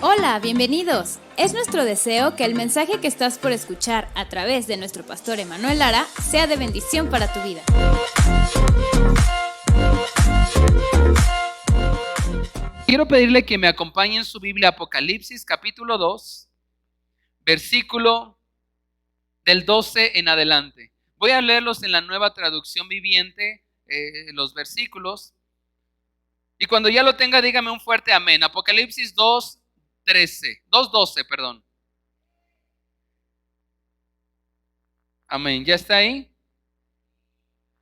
Hola, bienvenidos. Es nuestro deseo que el mensaje que estás por escuchar a través de nuestro pastor Emanuel Lara sea de bendición para tu vida. Quiero pedirle que me acompañe en su Biblia Apocalipsis capítulo 2, versículo del 12 en adelante. Voy a leerlos en la Nueva Traducción Viviente, los versículos. Y cuando ya lo tenga, dígame un fuerte amén. Apocalipsis 2:12, perdón. Amén. ¿Ya está ahí?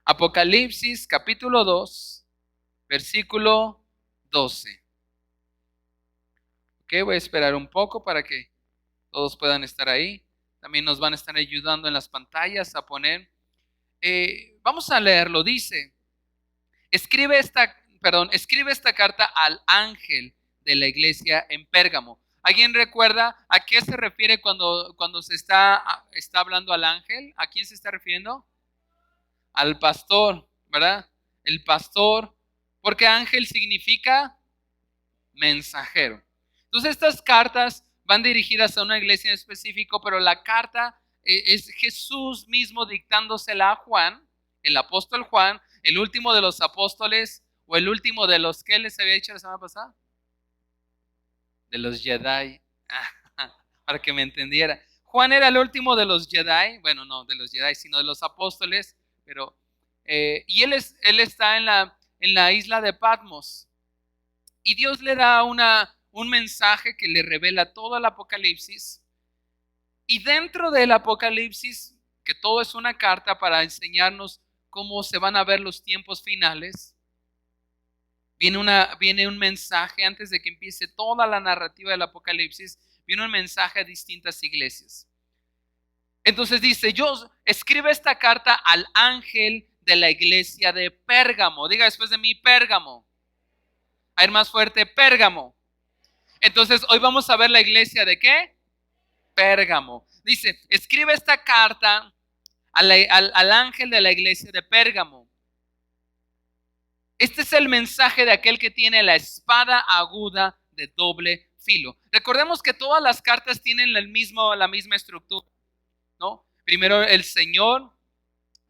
Apocalipsis capítulo 2, versículo 12. Ok, voy a esperar un poco para que todos puedan estar ahí. También nos van a estar ayudando en las pantallas a poner. Vamos a leerlo. Dice, escribe esta carta al ángel de la iglesia en Pérgamo. ¿Alguien recuerda a qué se refiere cuando se está hablando al ángel? ¿A quién se está refiriendo? Al pastor, ¿verdad? El pastor, porque ángel significa mensajero. Entonces estas cartas van dirigidas a una iglesia en específico, pero la carta es Jesús mismo dictándosela a Juan, el apóstol Juan, el último de los apóstoles, o el último de los que les había dicho la semana pasada, de los Jedi, para que me entendiera. Juan era el último de los Jedi, bueno, no de los Jedi, sino de los apóstoles, pero y él está en la isla de Patmos. Y Dios le da un mensaje que le revela todo el Apocalipsis. Y dentro del Apocalipsis, que todo es una carta para enseñarnos cómo se van a ver los tiempos finales, viene un mensaje antes de que empiece toda la narrativa del Apocalipsis, viene un mensaje a distintas iglesias. Entonces dice, yo escribe esta carta al ángel de la iglesia de Pérgamo. Diga después de mí, Pérgamo. A ir más fuerte, Pérgamo. Entonces hoy vamos a ver la iglesia de ¿qué? Pérgamo. Dice, escribe esta carta al ángel de la iglesia de Pérgamo. Este es el mensaje de aquel que tiene la espada aguda de doble filo. Recordemos que todas las cartas tienen la misma estructura, ¿no? Primero el Señor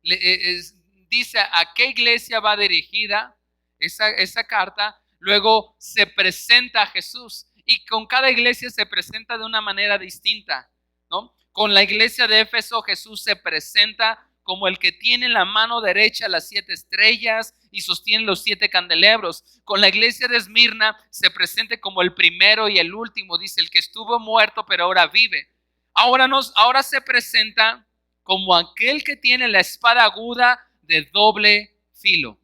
dice a qué iglesia va dirigida esa carta. Luego se presenta a Jesús y con cada iglesia se presenta de una manera distinta, ¿no? Con la iglesia de Éfeso Jesús se presenta como el que tiene en la mano derecha las 7 estrellas y sostiene los 7 candelabros. Con la iglesia de Esmirna se presenta como el primero y el último, dice el que estuvo muerto pero ahora vive. Ahora se presenta como aquel que tiene la espada aguda de doble filo.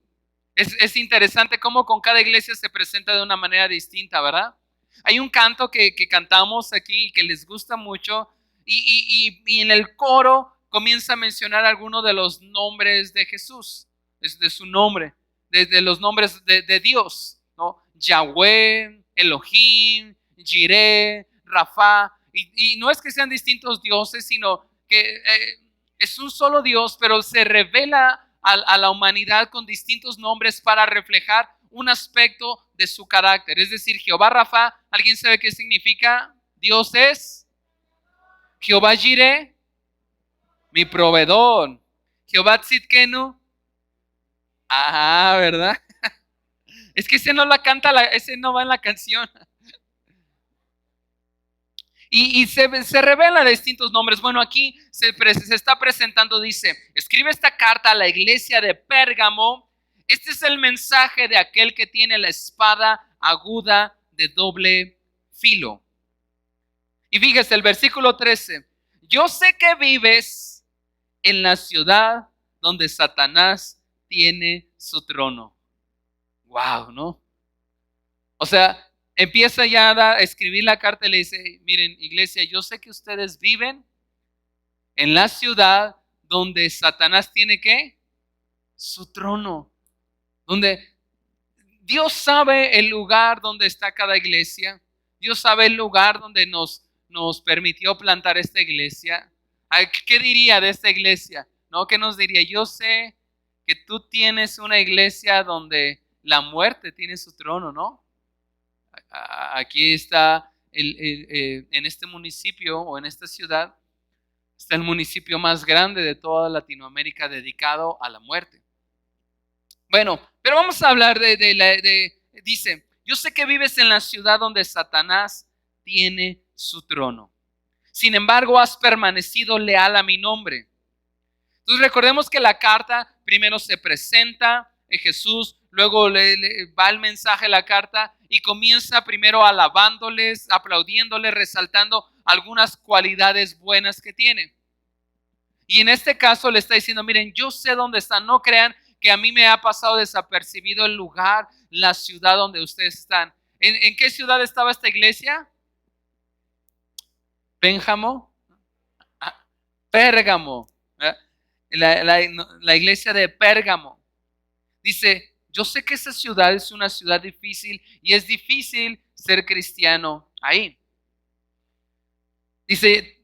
Es interesante cómo con cada iglesia se presenta de una manera distinta, ¿verdad? Hay un canto que cantamos aquí que les gusta mucho y en el coro comienza a mencionar algunos de los nombres de Jesús, de su nombre, de los nombres de Dios, ¿no? Yahweh, Elohim, Jireh, Rafa, y no es que sean distintos dioses, sino que es un solo Dios, pero se revela a la humanidad con distintos nombres para reflejar un aspecto de su carácter. Es decir, Jehová Rafa, ¿alguien sabe qué significa? Dios es Jehová Jireh, mi proveedor. Jehová Tzidkenu, ¿verdad? Es que ese no va en la canción. Y se revelan distintos nombres. Bueno, aquí se está presentando, dice, escribe esta carta a la iglesia de Pérgamo. Este es el mensaje de aquel que tiene la espada aguda de doble filo. Y fíjese el versículo 13. Yo sé que vives en la ciudad donde Satanás tiene su trono. Wow, ¿no? O sea, empieza ya a escribir la carta y le dice, miren, iglesia, yo sé que ustedes viven en la ciudad donde Satanás tiene ¿qué? Su trono. Donde Dios sabe el lugar donde está cada iglesia. Dios sabe el lugar donde nos permitió plantar esta iglesia. ¿Qué diría de esta iglesia? ¿No? ¿Qué nos diría? Yo sé que tú tienes una iglesia donde la muerte tiene su trono, ¿no? Aquí está en este municipio o en esta ciudad está el municipio más grande de toda Latinoamérica dedicado a la muerte. Bueno, pero vamos a hablar dice, yo sé que vives en la ciudad donde Satanás tiene su trono. Sin embargo, has permanecido leal a mi nombre. Entonces recordemos que la carta primero se presenta Jesús, luego le va el mensaje, la carta, y comienza primero alabándoles, aplaudiéndoles, resaltando algunas cualidades buenas que tiene. Y en este caso le está diciendo, miren, yo sé dónde están, no crean que a mí me ha pasado desapercibido el lugar, la ciudad donde ustedes están. ¿En qué ciudad estaba esta iglesia? Pénjamo, Pérgamo, la iglesia de Pérgamo. Dice, yo sé que esa ciudad es una ciudad difícil y es difícil ser cristiano ahí. Dice,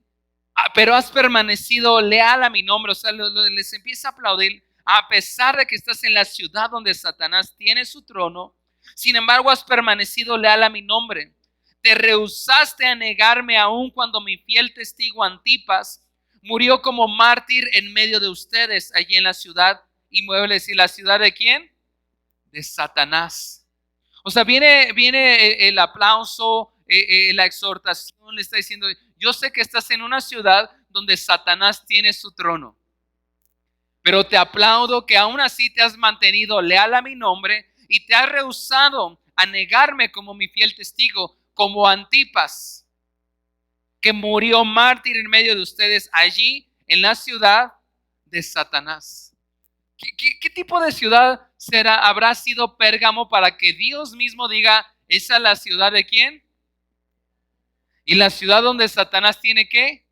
pero has permanecido leal a mi nombre. O sea, les empieza a aplaudir a pesar de que estás en la ciudad donde Satanás tiene su trono. Sin embargo, has permanecido leal a mi nombre. Te rehusaste a negarme aún cuando mi fiel testigo Antipas murió como mártir en medio de ustedes allí en la ciudad inmuebles. ¿Y la ciudad de quién? De Satanás. O sea, viene el aplauso, la exhortación, le está diciendo, yo sé que estás en una ciudad donde Satanás tiene su trono, pero te aplaudo que aún así te has mantenido leal a mi nombre y te has rehusado a negarme como mi fiel testigo, como Antipas, que murió mártir en medio de ustedes allí en la ciudad de Satanás. ¿Qué tipo de ciudad habrá sido Pérgamo para que Dios mismo diga, esa es la ciudad de quién? Y la ciudad donde Satanás tiene ¿qué?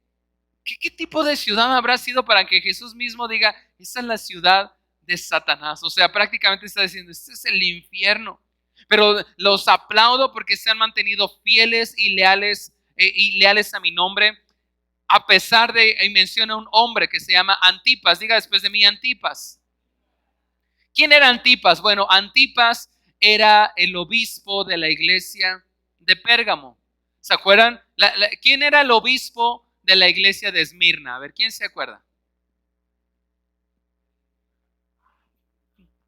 ¿Qué tipo de ciudad habrá sido para que Jesús mismo diga, esa es la ciudad de Satanás? O sea, prácticamente está diciendo, este es el infierno. Pero los aplaudo porque se han mantenido fieles y leales a mi nombre, a pesar de, y menciona un hombre que se llama Antipas. Diga después de mí, Antipas. ¿Quién era Antipas? Bueno, Antipas era el obispo de la iglesia de Pérgamo. ¿Se acuerdan? ¿Quién era el obispo de la iglesia de Esmirna? A ver, ¿quién se acuerda?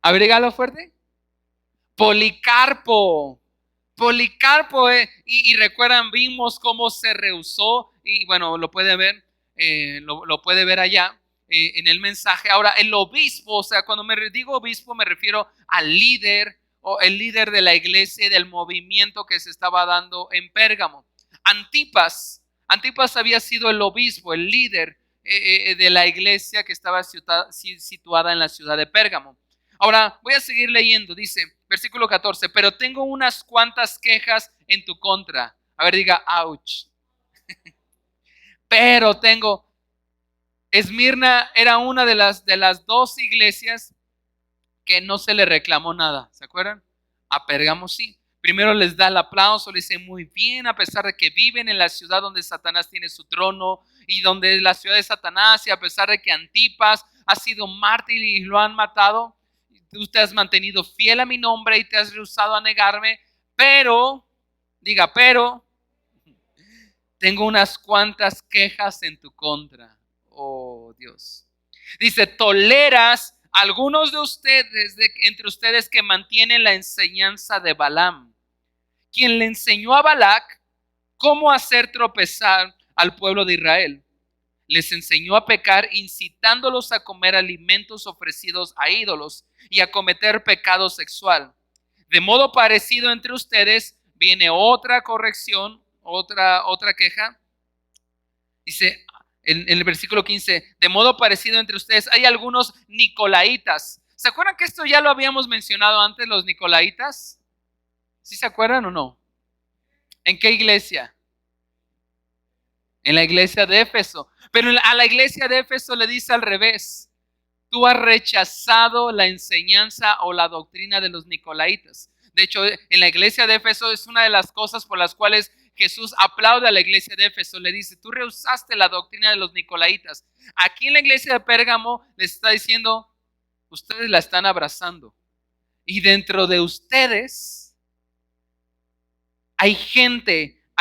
A ver, dígalo fuerte. Policarpo. Policarpo, y recuerdan, vimos cómo se rehusó, y bueno, lo puede ver, lo puede ver allá en el mensaje. Ahora, el obispo, o sea, cuando me digo obispo me refiero al líder, o el líder de la iglesia y del movimiento que se estaba dando en Pérgamo. Antipas había sido el obispo, el líder de la iglesia que estaba situada en la ciudad de Pérgamo. Ahora voy a seguir leyendo, dice, versículo 14, pero tengo unas cuantas quejas en tu contra. A ver, diga, ouch. Pero tengo, Esmirna era una de las dos iglesias que no se le reclamó nada, ¿se acuerdan? A Pérgamo sí. Primero les da el aplauso, le dice muy bien, a pesar de que viven en la ciudad donde Satanás tiene su trono y donde es la ciudad de Satanás, y a pesar de que Antipas ha sido mártir y lo han matado, tú te has mantenido fiel a mi nombre y te has rehusado a negarme, pero, diga, pero, tengo unas cuantas quejas en tu contra. Oh Dios. Dice, toleras algunos de ustedes, entre ustedes que mantienen la enseñanza de Balaam, quien le enseñó a Balac cómo hacer tropezar al pueblo de Israel. Les enseñó a pecar, incitándolos a comer alimentos ofrecidos a ídolos y a cometer pecado sexual. De modo parecido entre ustedes viene otra corrección, otra queja. Dice en el versículo 15, de modo parecido entre ustedes hay algunos nicolaitas. ¿Se acuerdan que esto ya lo habíamos mencionado antes, los nicolaitas? ¿Sí se acuerdan o no? ¿En qué iglesia? En la iglesia de Éfeso. Pero a la iglesia de Éfeso le dice al revés. Tú has rechazado la enseñanza o la doctrina de los nicolaitas. De hecho, en la iglesia de Éfeso es una de las cosas por las cuales Jesús aplaude a la iglesia de Éfeso. Le dice, tú rehusaste la doctrina de los nicolaitas. Aquí en la iglesia de Pérgamo les está diciendo, ustedes la están abrazando. Y dentro de ustedes hay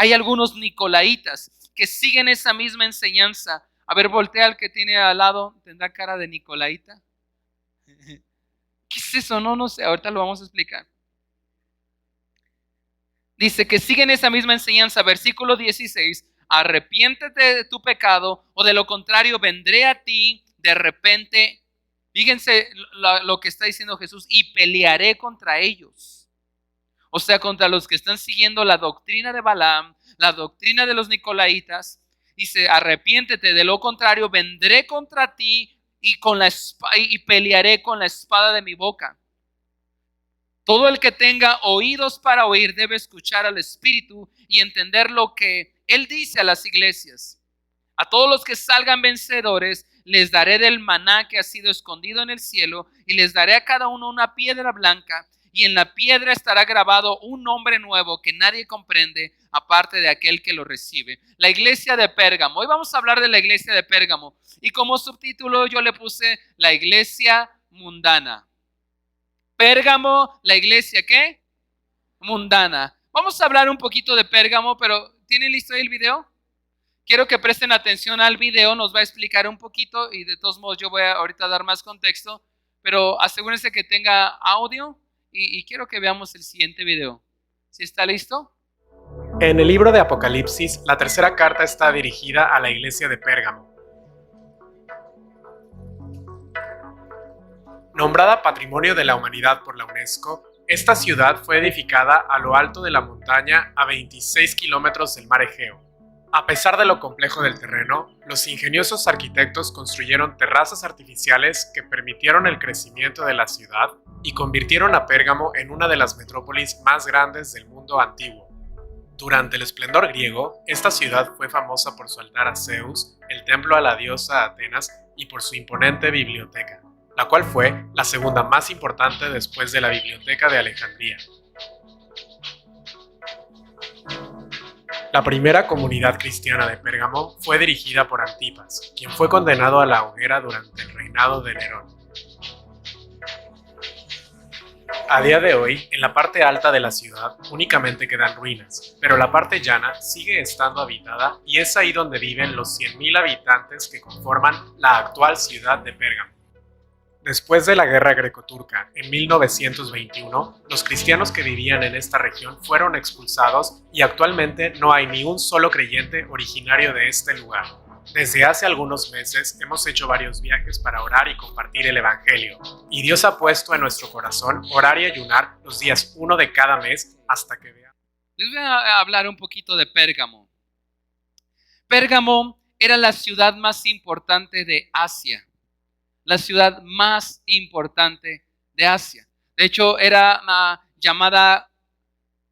Hay algunos nicolaitas que siguen esa misma enseñanza. A ver, voltea al que tiene al lado, ¿tendrá cara de nicolaita? ¿Qué es eso? No sé, ahorita lo vamos a explicar. Dice que siguen esa misma enseñanza, versículo 16, arrepiéntete de tu pecado o de lo contrario vendré a ti de repente. Fíjense lo que está diciendo Jesús, y pelearé contra ellos. O sea, contra los que están siguiendo la doctrina de Balaam, la doctrina de los nicolaitas. Dice, arrepiéntete, de lo contrario vendré contra ti y pelearé con la espada de mi boca. Todo el que tenga oídos para oír debe escuchar al Espíritu y entender lo que Él dice a las iglesias. A todos los que salgan vencedores les daré del maná que ha sido escondido en el cielo y les daré a cada uno una piedra blanca y en la piedra estará grabado un nombre nuevo que nadie comprende aparte de aquel que lo recibe. La iglesia de Pérgamo. Hoy vamos a hablar de la iglesia de Pérgamo y como subtítulo yo le puse la iglesia mundana. Pérgamo, la iglesia, ¿qué? Mundana. Vamos a hablar un poquito de Pérgamo, pero ¿tienen listo ahí el video? Quiero que presten atención al video, nos va a explicar un poquito y de todos modos yo voy a ahorita dar más contexto, pero asegúrense que tenga audio y quiero que veamos el siguiente video. ¿Sí está listo? En el libro de Apocalipsis, la tercera carta está dirigida a la iglesia de Pérgamo. Nombrada Patrimonio de la Humanidad por la UNESCO, esta ciudad fue edificada a lo alto de la montaña a 26 kilómetros del mar Egeo. A pesar de lo complejo del terreno, los ingeniosos arquitectos construyeron terrazas artificiales que permitieron el crecimiento de la ciudad y convirtieron a Pérgamo en una de las metrópolis más grandes del mundo antiguo. Durante el esplendor griego, esta ciudad fue famosa por su altar a Zeus, el templo a la diosa Atenas y por su imponente biblioteca, la cual fue la segunda más importante después de la Biblioteca de Alejandría. La primera comunidad cristiana de Pérgamo fue dirigida por Antipas, quien fue condenado a la hoguera durante el reinado de Nerón. A día de hoy, en la parte alta de la ciudad únicamente quedan ruinas, pero la parte llana sigue estando habitada y es ahí donde viven los 100.000 habitantes que conforman la actual ciudad de Pérgamo. Después de la guerra greco-turca, en 1921, los cristianos que vivían en esta región fueron expulsados y actualmente no hay ni un solo creyente originario de este lugar. Desde hace algunos meses hemos hecho varios viajes para orar y compartir el Evangelio, y Dios ha puesto en nuestro corazón orar y ayunar los días 1 de cada mes hasta que veamos. Les voy a hablar un poquito de Pérgamo. Pérgamo era la ciudad más importante de Asia. La ciudad más importante de Asia. De hecho, era llamada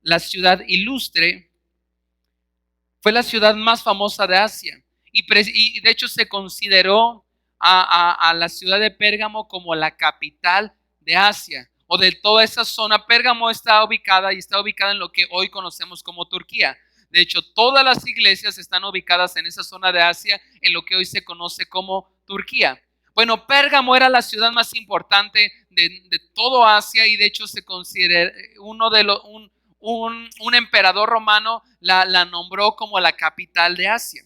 la ciudad ilustre. Fue la ciudad más famosa de Asia. Y de hecho se consideró a la ciudad de Pérgamo como la capital de Asia. O de toda esa zona. Pérgamo está ubicada en lo que hoy conocemos como Turquía. De hecho, todas las iglesias están ubicadas en esa zona de Asia, en lo que hoy se conoce como Turquía. Bueno, Pérgamo era la ciudad más importante de todo Asia y de hecho se considera un emperador romano la nombró como la capital de Asia.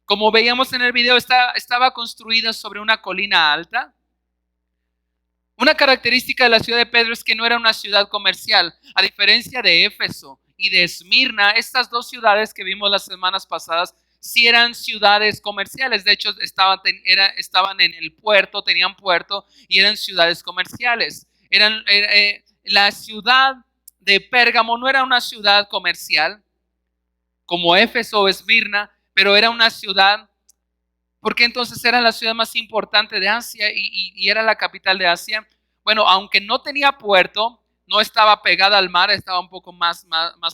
Como veíamos en el video, estaba construida sobre una colina alta. Una característica de la ciudad de Pedro es que no era una ciudad comercial, a diferencia de Éfeso y de Esmirna. Estas dos ciudades que vimos las semanas pasadas sí eran ciudades comerciales. De hecho estaban en el puerto, tenían puerto y eran ciudades comerciales. La ciudad de Pérgamo no era una ciudad comercial como Éfeso o Esmirna, pero era una ciudad, porque entonces era la ciudad más importante de Asia y era la capital de Asia. Bueno, aunque no tenía puerto, no estaba pegada al mar, estaba un poco más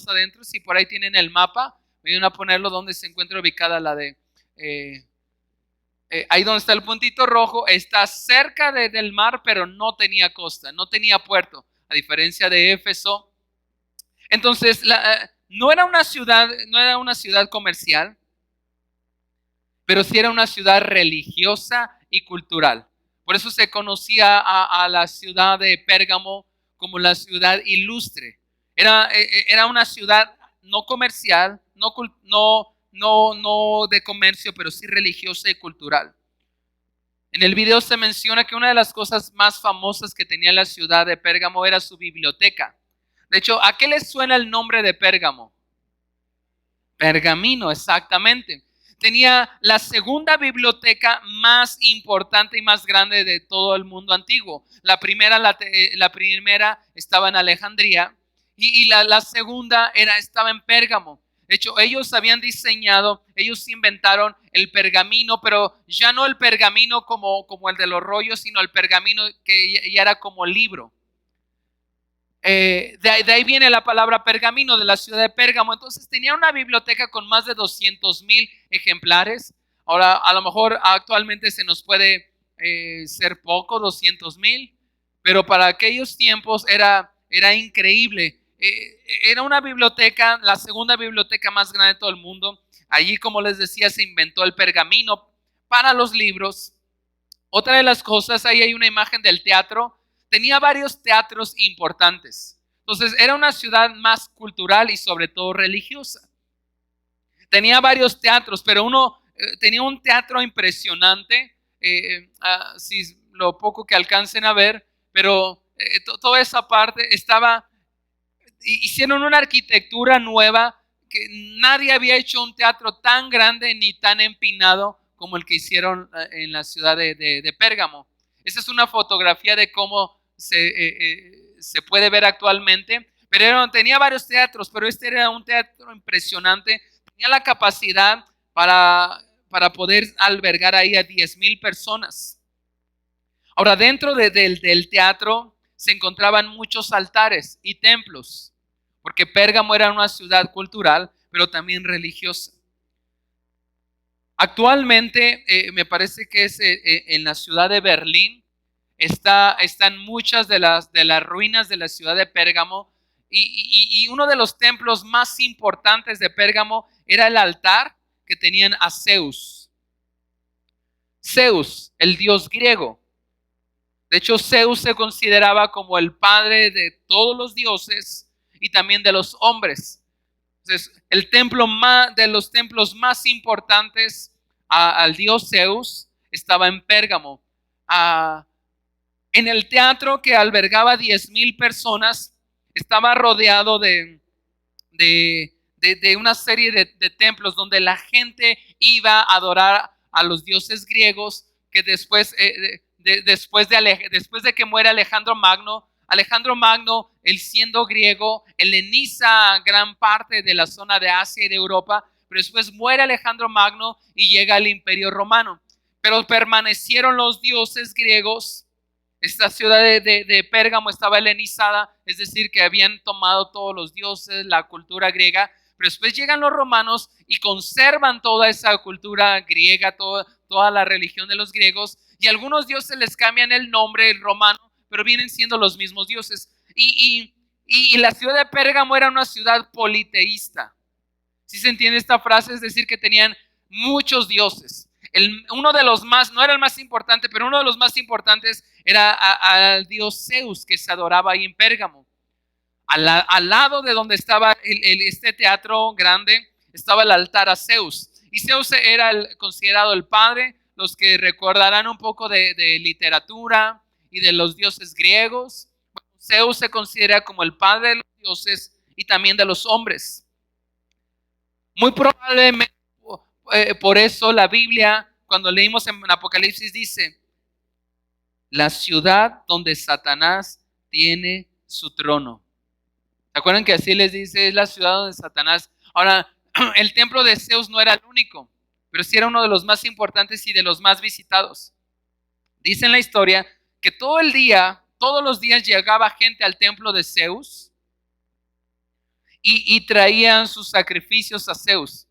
adentro. Si por ahí tienen el mapa, voy a ponerlo donde se encuentra ubicada la de ahí donde está el puntito rojo. Está cerca del mar, pero no tenía costa, no tenía puerto, a diferencia de Éfeso. Entonces no era una ciudad comercial, pero sí era una ciudad religiosa y cultural. Por eso se conocía a la ciudad de Pérgamo como la ciudad ilustre. Era una ciudad no comercial, no de comercio, pero sí religiosa y cultural. En el video se menciona que una de las cosas más famosas que tenía la ciudad de Pérgamo era su biblioteca. De hecho, ¿a qué les suena el nombre de Pérgamo? Pergamino, exactamente. Tenía la segunda biblioteca más importante y más grande de todo el mundo antiguo. La primera estaba en Alejandría y la segunda estaba en Pérgamo. De hecho, ellos inventaron el pergamino, pero ya no el pergamino como el de los rollos, sino el pergamino que ya era como libro. De ahí viene la palabra pergamino, de la ciudad de Pérgamo. Entonces tenía una biblioteca con más de 200,000 ejemplares. Ahora, a lo mejor actualmente se nos puede ser poco, 200,000, pero para aquellos tiempos era increíble. Era una biblioteca, la segunda biblioteca más grande de todo el mundo. Allí, como les decía, se inventó el pergamino para los libros. Otra de las cosas, ahí hay una imagen del teatro. Tenía varios teatros importantes. Entonces era una ciudad más cultural y sobre todo religiosa. Tenía varios teatros, pero tenía un teatro impresionante, si lo poco que alcancen a ver, pero toda esa parte hicieron una arquitectura nueva que nadie había hecho un teatro tan grande ni tan empinado como el que hicieron en la ciudad de Pérgamo. Esa es una fotografía de cómo se puede ver actualmente, pero tenía varios teatros, pero este era un teatro impresionante. Tenía la capacidad para poder albergar ahí a 10,000 personas. Ahora, dentro del teatro se encontraban muchos altares y templos, porque Pérgamo era una ciudad cultural, pero también religiosa. Actualmente, me parece que es en la ciudad de Berlín, están muchas de las ruinas de la ciudad de Pérgamo, y uno de los templos más importantes de Pérgamo era el altar que tenían a Zeus. Zeus, el dios griego. De hecho, Zeus se consideraba como el padre de todos los dioses y también de los hombres. Entonces, de los templos más importantes al dios Zeus estaba en Pérgamo. En el teatro, que albergaba 10,000 personas, estaba rodeado de una serie de templos donde la gente iba a adorar a los dioses griegos, que después de que muere Alejandro Magno, él siendo griego, heleniza gran parte de la zona de Asia y de Europa, pero después muere Alejandro Magno y llega el Imperio Romano. Pero permanecieron los dioses griegos. Esta ciudad de Pérgamo estaba helenizada, es decir, que habían tomado todos los dioses, la cultura griega, pero después llegan los romanos y conservan toda esa cultura griega, toda la religión de los griegos, y algunos dioses les cambian el nombre, el romano, pero vienen siendo los mismos dioses. Y la ciudad de Pérgamo era una ciudad politeísta. ¿Sí se entiende esta frase? Es decir, que tenían muchos dioses. Uno de los más, no era el más importante, pero uno de los más importantes era al dios Zeus, que se adoraba ahí en Pérgamo. Al lado de donde estaba este teatro grande, estaba el altar a Zeus. Y Zeus era considerado el padre. Los que recordarán un poco de literatura y de los dioses griegos, Zeus se considera como el padre de los dioses y también de los hombres. Muy probablemente por eso la Biblia, cuando leímos en Apocalipsis, dice: la ciudad donde Satanás tiene su trono. ¿Se acuerdan que así les dice? Es la ciudad donde Satanás. Ahora, el templo de Zeus no era el único, pero sí era uno de los más importantes y de los más visitados. Dice en la historia que todos los días llegaba gente al templo de Zeus y traían sus sacrificios a Zeus.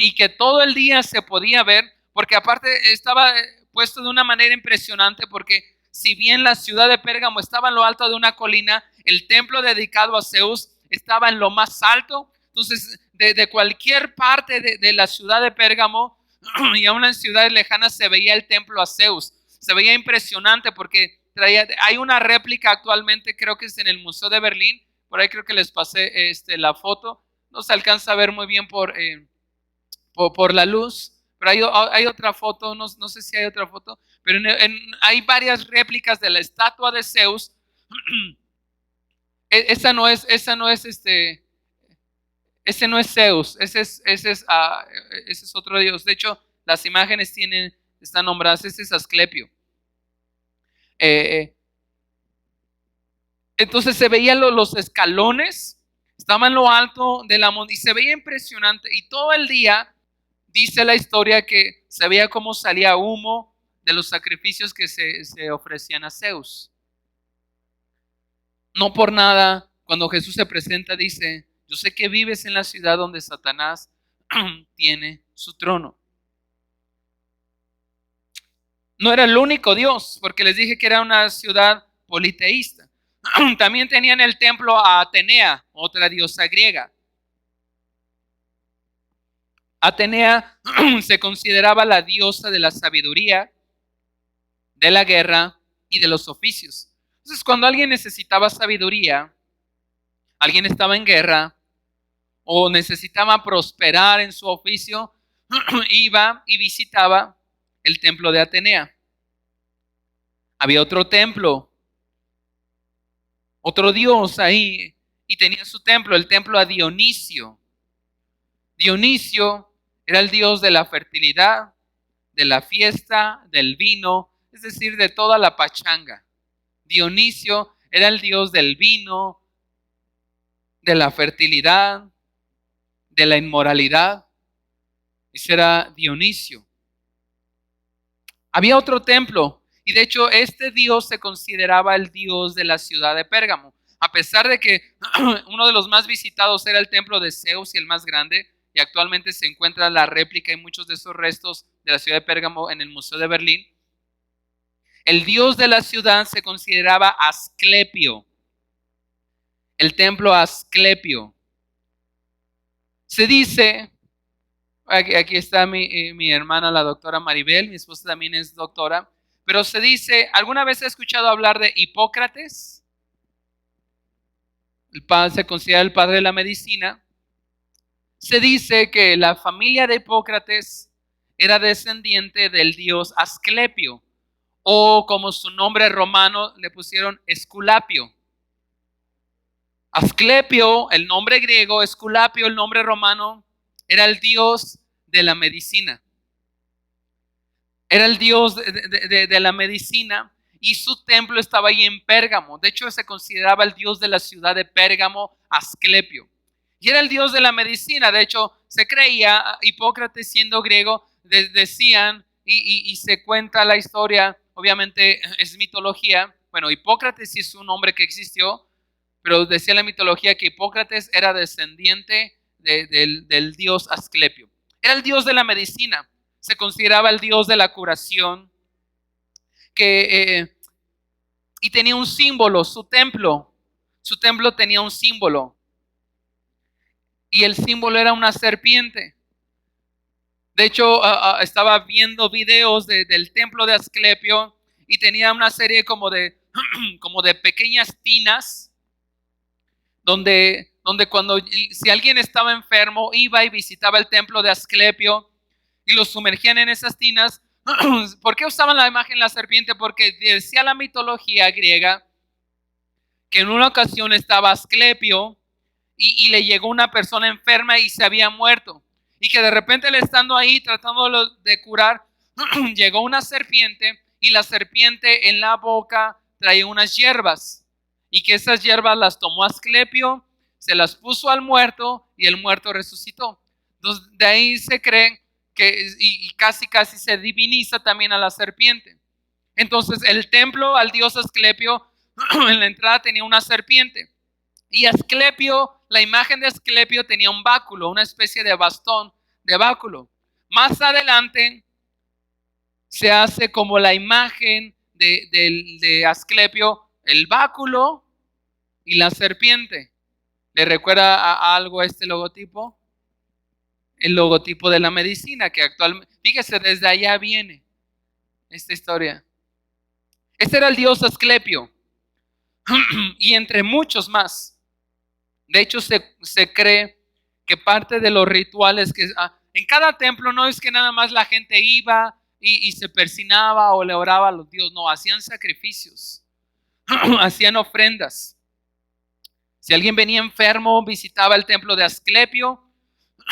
Y que todo el día se podía ver, porque aparte estaba puesto de una manera impresionante, porque si bien la ciudad de Pérgamo estaba en lo alto de una colina, el templo dedicado a Zeus estaba en lo más alto. Entonces, de cualquier parte de la ciudad de Pérgamo y aún en ciudades lejanas se veía el templo a Zeus. Se veía impresionante porque hay una réplica actualmente, creo que es en el Museo de Berlín, por ahí creo que les pasé la foto, no se alcanza a ver muy bien por la luz, pero hay otra foto, no sé si hay otra foto, pero hay varias réplicas de la estatua de Zeus. Esa no es ese no es Zeus, ese es otro dios. De hecho, las imágenes están nombradas, ese es Asclepio. Entonces se veían los escalones, estaba en lo alto de la montaña y se veía impresionante. Y todo el día dice la historia que se veía cómo salía humo de los sacrificios que se ofrecían a Zeus. No por nada, cuando Jesús se presenta, dice: yo sé que vives en la ciudad donde Satanás tiene su trono. No era el único Dios, porque les dije que era una ciudad politeísta. También tenían el templo a Atenea, otra diosa griega. Atenea se consideraba la diosa de la sabiduría, de la guerra y de los oficios. Entonces, cuando alguien necesitaba sabiduría, alguien estaba en guerra o necesitaba prosperar en su oficio, iba y visitaba el templo de Atenea. Había otro templo, otro dios ahí, y tenía su templo, el templo a Dionisio. Dionisio era el dios de la fertilidad, de la fiesta, del vino, es decir, de toda la pachanga. Dionisio era el dios del vino, de la fertilidad, de la inmoralidad. Ese era Dionisio. Había otro templo, y de hecho este dios se consideraba el dios de la ciudad de Pérgamo. A pesar de que uno de los más visitados era el templo de Zeus y el más grande, y actualmente se encuentra la réplica y muchos de esos restos de la ciudad de Pérgamo en el Museo de Berlín, el dios de la ciudad se consideraba Asclepio. El templo Asclepio. Se dice, aquí está mi hermana, la doctora Maribel, mi esposa también es doctora, pero se dice, ¿alguna vez he escuchado hablar de Hipócrates? Se considera el padre de la medicina. Se dice que la familia de Hipócrates era descendiente del dios Asclepio, o como su nombre romano le pusieron Esculapio. Asclepio, el nombre griego, Esculapio, el nombre romano, era el dios de la medicina. Era el dios de la medicina, y su templo estaba ahí en Pérgamo. De hecho, se consideraba el dios de la ciudad de Pérgamo, Asclepio. Y era el dios de la medicina. De hecho, se creía, Hipócrates siendo griego, decían, y se cuenta la historia, obviamente es mitología. Bueno, Hipócrates sí es un hombre que existió, pero decía la mitología que Hipócrates era descendiente del dios Asclepio. Era el dios de la medicina. Se consideraba el dios de la curación. Y tenía un símbolo, su templo. Su templo tenía un símbolo. Y el símbolo era una serpiente. De hecho, estaba viendo videos del templo de Asclepio y tenía una serie como de pequeñas tinas donde si alguien estaba enfermo, iba y visitaba el templo de Asclepio y lo sumergían en esas tinas. ¿Por qué usaban la imagen de la serpiente? Porque decía la mitología griega que en una ocasión estaba Asclepio y le llegó una persona enferma y se había muerto. Y que de repente, él estando ahí tratando de curar, llegó una serpiente, y la serpiente en la boca traía unas hierbas. Y que esas hierbas las tomó Asclepio, se las puso al muerto y el muerto resucitó. Entonces, de ahí se cree y casi se diviniza también a la serpiente. Entonces, el templo al dios Asclepio, en la entrada tenía una serpiente. Y Asclepio, la imagen de Asclepio tenía un báculo, una especie de bastón de báculo. Más adelante se hace como la imagen de Asclepio, el báculo y la serpiente. ¿Le recuerda a algo este logotipo? El logotipo de la medicina, que actualmente, fíjese, desde allá viene esta historia. Este era el dios Asclepio, y entre muchos más. De hecho, se cree que parte de los rituales que en cada templo no es que nada más la gente iba y se persinaba o le oraba a los dioses, no, hacían sacrificios, hacían ofrendas. Si alguien venía enfermo, visitaba el templo de Asclepio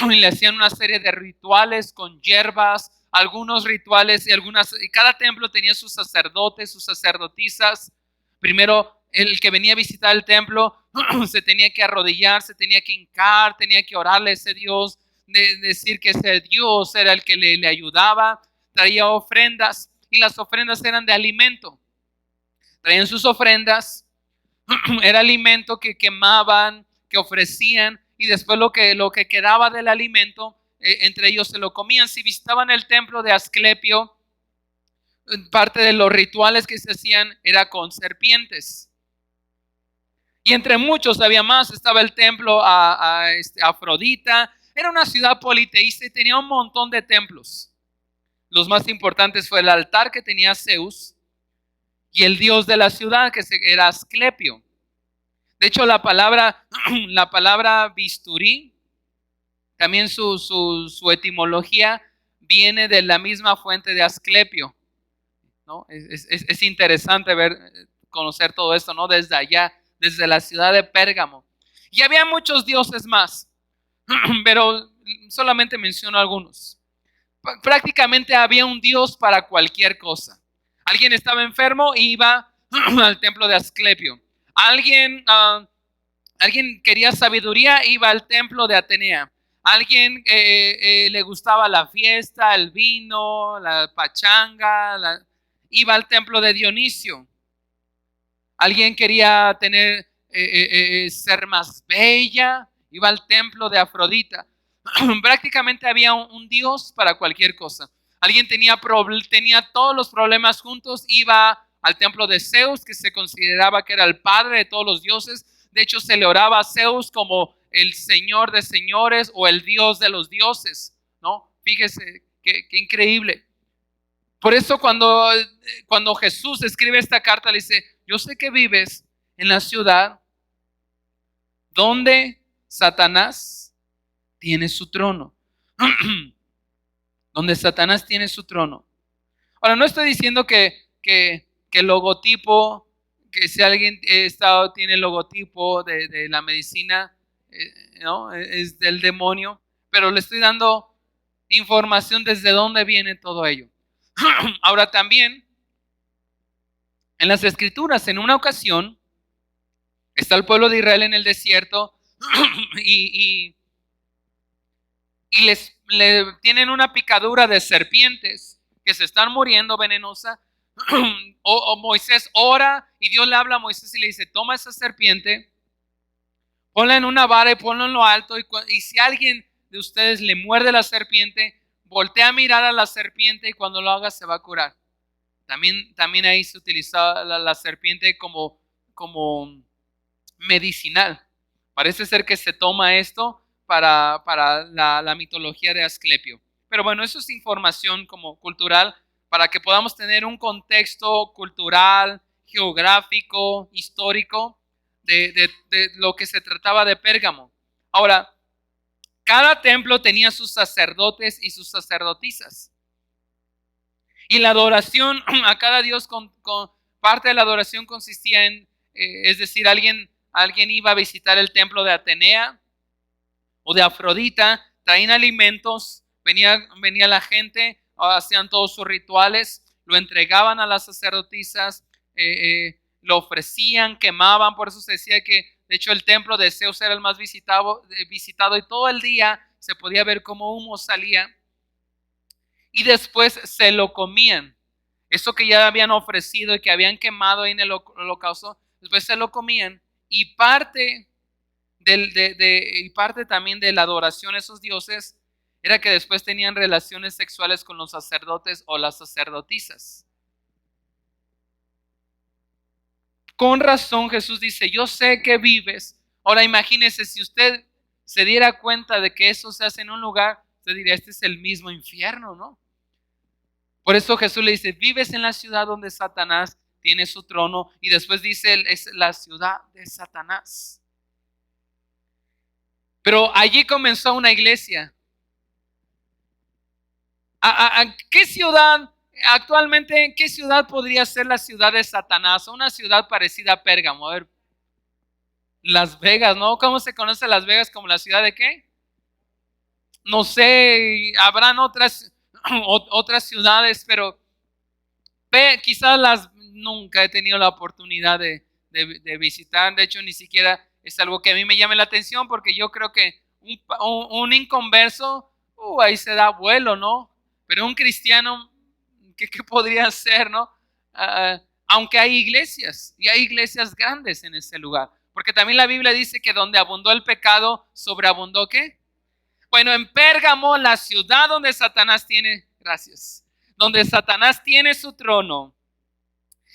y le hacían una serie de rituales con hierbas, algunos rituales y cada templo tenía sus sacerdotes, sus sacerdotisas. Primero, el que venía a visitar el templo se tenía que arrodillar, se tenía que hincar, tenía que orarle a ese Dios, decir que ese Dios era el que le ayudaba. Traía ofrendas y las ofrendas eran de alimento. Traían sus ofrendas, era alimento que quemaban, que ofrecían, y después lo que quedaba del alimento, entre ellos se lo comían. Si visitaban el templo de Asclepio, parte de los rituales que se hacían era con serpientes. Y entre muchos había más. Estaba el templo a Afrodita. Era una ciudad politeísta y tenía un montón de templos. Los más importantes fue el altar que tenía Zeus y el dios de la ciudad, que era Asclepio. De hecho, la palabra bisturí, también su etimología viene de la misma fuente de Asclepio, ¿no? Es interesante conocer todo esto, ¿no? Desde allá, desde la ciudad de Pérgamo. Y había muchos dioses más, pero solamente menciono algunos. Prácticamente había un dios para cualquier cosa. Alguien estaba enfermo y iba al templo de Asclepio. Alguien quería sabiduría, iba al templo de Atenea. Alguien le gustaba la fiesta, el vino, la pachanga, iba al templo de Dionisio. Alguien quería ser más bella, iba al templo de Afrodita. Prácticamente había un dios para cualquier cosa. Alguien tenía todos los problemas juntos, iba al templo de Zeus, que se consideraba que era el padre de todos los dioses. De hecho, se le oraba a Zeus como el señor de señores o el dios de los dioses, ¿no? Fíjese qué increíble. Por eso cuando Jesús escribe esta carta, le dice: yo sé que vives en la ciudad donde Satanás tiene su trono. Donde Satanás tiene su trono. Ahora, no estoy diciendo que el logotipo, que si alguien tiene el logotipo de la medicina, ¿no? Es del demonio, pero le estoy dando información desde dónde viene todo ello. Ahora también, en las escrituras, en una ocasión, está el pueblo de Israel en el desierto y le tienen una picadura de serpientes que se están muriendo venenosa. o Moisés ora y Dios le habla a Moisés y le dice: toma esa serpiente, ponla en una vara y ponla en lo alto, y si alguien de ustedes le muerde la serpiente, voltea a mirar a la serpiente y cuando lo haga se va a curar. También ahí se utilizaba la serpiente como medicinal. Parece ser que se toma esto para la mitología de Asclepio. Pero bueno, eso es información como cultural para que podamos tener un contexto cultural, geográfico, histórico de lo que se trataba de Pérgamo. Ahora, cada templo tenía sus sacerdotes y sus sacerdotisas. Y la adoración a cada dios, con parte de la adoración consistía en, es decir, alguien iba a visitar el templo de Atenea o de Afrodita, traían alimentos, venía la gente, hacían todos sus rituales, lo entregaban a las sacerdotisas, lo ofrecían, quemaban. Por eso se decía que de hecho el templo de Zeus era el más visitado y todo el día se podía ver cómo humo salía, y después se lo comían. Eso que ya habían ofrecido y que habían quemado ahí en el holocausto, después se lo comían, y parte también de la adoración a esos dioses era que después tenían relaciones sexuales con los sacerdotes o las sacerdotisas. Con razón Jesús dice: yo sé que vives. Ahora imagínese, si usted se diera cuenta de que eso se hace en un lugar, usted diría: este es el mismo infierno, ¿no? Por eso Jesús le dice: vives en la ciudad donde Satanás tiene su trono, y después dice: es la ciudad de Satanás. Pero allí comenzó una iglesia. ¿Qué ciudad, actualmente, qué ciudad podría ser la ciudad de Satanás? Una ciudad parecida a Pérgamo. A ver, Las Vegas, ¿no? ¿Cómo se conoce Las Vegas? ¿Como la ciudad de qué? No sé, habrán otras ciudades, pero quizás nunca he tenido la oportunidad de visitar. De hecho, ni siquiera es algo que a mí me llame la atención, porque yo creo que un inconverso, ahí se da vuelo, ¿no? Pero un cristiano, ¿qué podría ser, no? Aunque hay iglesias, y hay iglesias grandes en ese lugar. Porque también la Biblia dice que donde abundó el pecado, sobreabundó ¿qué? Bueno, en Pérgamo, la ciudad donde Satanás donde Satanás tiene su trono,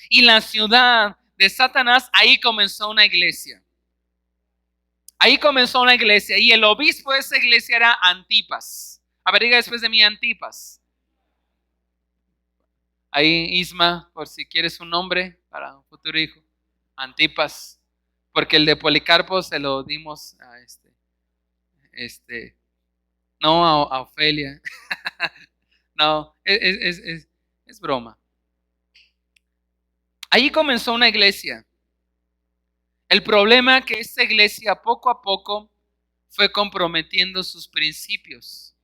y la ciudad de Satanás, ahí comenzó una iglesia. Ahí comenzó una iglesia, y el obispo de esa iglesia era Antipas. A ver, diga después de mí, Antipas. Ahí, Isma, por si quieres un nombre para un futuro hijo. Antipas. Porque el de Policarpo se lo dimos a no a Ofelia. No, es broma. Allí comenzó una iglesia. El problema es que esta iglesia poco a poco fue comprometiendo sus principios.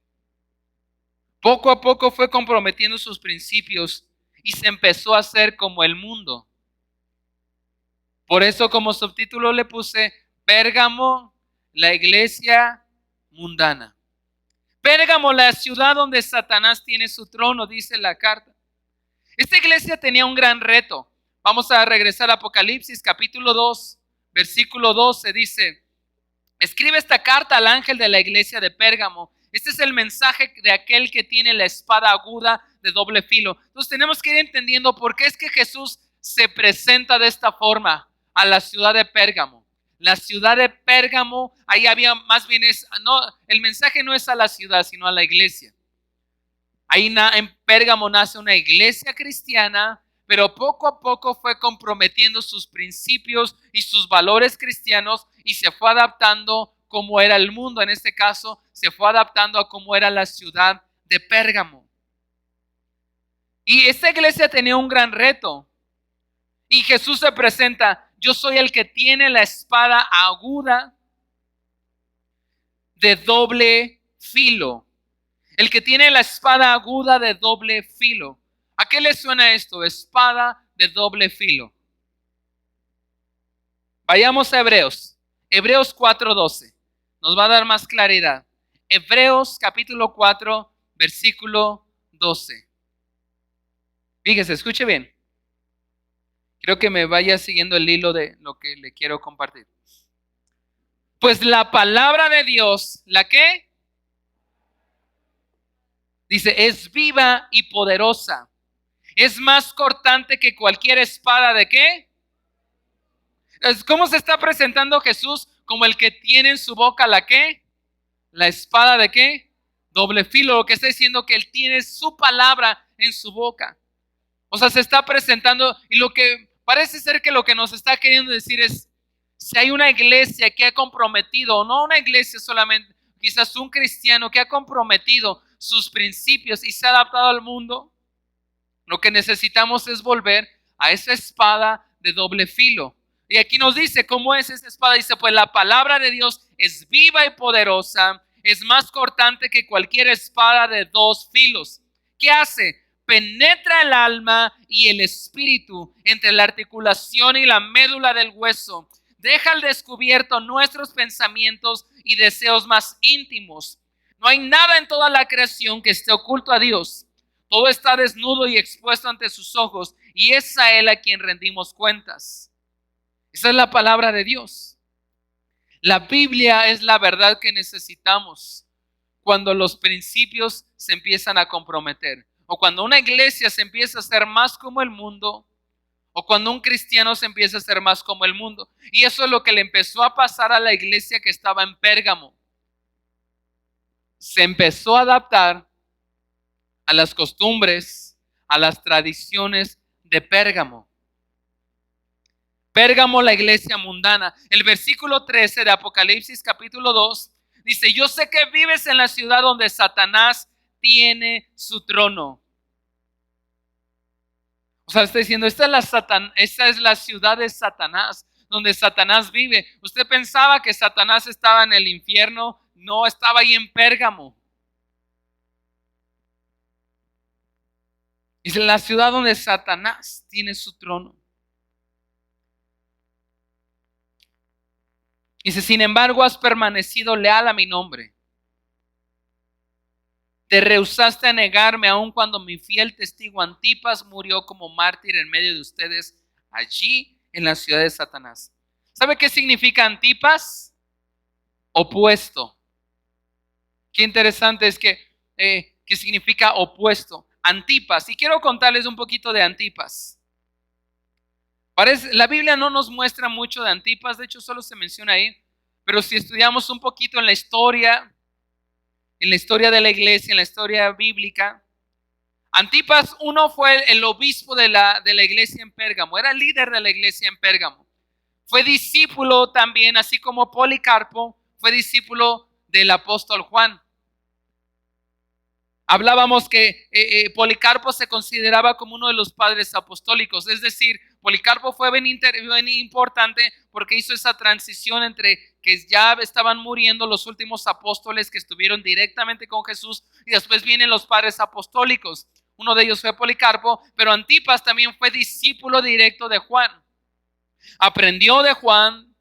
Poco a poco fue comprometiendo sus principios y se empezó a hacer como el mundo. Por eso como subtítulo le puse Pérgamo, la iglesia mundana. Pérgamo, la ciudad donde Satanás tiene su trono, dice la carta. Esta iglesia tenía un gran reto. Vamos a regresar a Apocalipsis capítulo 2, versículo 12, dice: escribe esta carta al ángel de la iglesia de Pérgamo. Este es el mensaje de aquel que tiene la espada aguda de doble filo. Entonces tenemos que ir entendiendo por qué es que Jesús se presenta de esta forma a la ciudad de Pérgamo. La ciudad de Pérgamo, ahí había más bien el mensaje no es a la ciudad, sino a la iglesia. Ahí en Pérgamo nace una iglesia cristiana, pero poco a poco fue comprometiendo sus principios y sus valores cristianos y se fue adaptando como era el mundo. En este caso, se fue adaptando a cómo era la ciudad de Pérgamo. Y esta iglesia tenía un gran reto. Y Jesús se presenta: yo soy el que tiene la espada aguda de doble filo. El que tiene la espada aguda de doble filo. ¿A qué le suena esto? Espada de doble filo. Vayamos a Hebreos. Hebreos 4:12. Nos va a dar más claridad. Hebreos capítulo 4, versículo 12. Fíjese, escuche bien. Creo que me vaya siguiendo el hilo de lo que le quiero compartir. Pues la palabra de Dios, ¿la qué? Dice, es viva y poderosa. Es más cortante que cualquier espada ¿de qué? ¿Cómo se está presentando Jesús? Como el que tiene en su boca ¿la qué? La espada ¿de qué? Doble filo. Lo que está diciendo que Él tiene su palabra en su boca. O sea, se está presentando, y lo que parece ser que lo que nos está queriendo decir es, si hay una iglesia que ha comprometido, o no una iglesia solamente, quizás un cristiano que ha comprometido sus principios y se ha adaptado al mundo, lo que necesitamos es volver a esa espada de doble filo. Y aquí nos dice cómo es esa espada. Dice, pues la palabra de Dios es viva y poderosa, es más cortante que cualquier espada de dos filos. ¿Qué hace? Penetra el alma y el espíritu, entre la articulación y la médula del hueso. Deja al descubierto nuestros pensamientos y deseos más íntimos. No hay nada en toda la creación que esté oculto a Dios. Todo está desnudo y expuesto ante sus ojos, y es a Él a quien rendimos cuentas. Esa es la palabra de Dios. La Biblia es la verdad que necesitamos cuando los principios se empiezan a comprometer, o cuando una iglesia se empieza a hacer más como el mundo, o cuando un cristiano se empieza a hacer más como el mundo. Y eso es lo que le empezó a pasar a la iglesia que estaba en Pérgamo. Se empezó a adaptar a las costumbres, a las tradiciones de Pérgamo. Pérgamo, la iglesia mundana. El versículo 13 de Apocalipsis capítulo 2 Dice, yo sé que vives en la ciudad donde Satanás tiene su trono. O sea, está diciendo, esta es la ciudad de Satanás, donde Satanás vive. ¿Usted pensaba que Satanás estaba en el infierno? No, estaba ahí en Pérgamo. Es la ciudad donde Satanás tiene su trono. Dice, sin embargo, has permanecido leal a mi nombre. Te rehusaste a negarme aun cuando mi fiel testigo Antipas murió como mártir en medio de ustedes allí en la ciudad de Satanás. ¿Sabe qué significa Antipas? Opuesto. Qué interesante es que significa opuesto. Antipas. Y quiero contarles un poquito de Antipas. La Biblia no nos muestra mucho de Antipas, de hecho solo se menciona ahí. Pero si estudiamos un poquito en la historia de la iglesia, en la historia bíblica, Antipas, uno fue el obispo de la iglesia en Pérgamo, era el líder de la iglesia en Pérgamo. Fue discípulo también, así como Policarpo, fue discípulo del apóstol Juan. Hablábamos que Policarpo se consideraba como uno de los padres apostólicos, es decir, Policarpo fue bien importante porque hizo esa transición entre que ya estaban muriendo los últimos apóstoles que estuvieron directamente con Jesús y después vienen los padres apostólicos. Uno de ellos fue Policarpo, pero Antipas también fue discípulo directo de Juan. Aprendió de Juan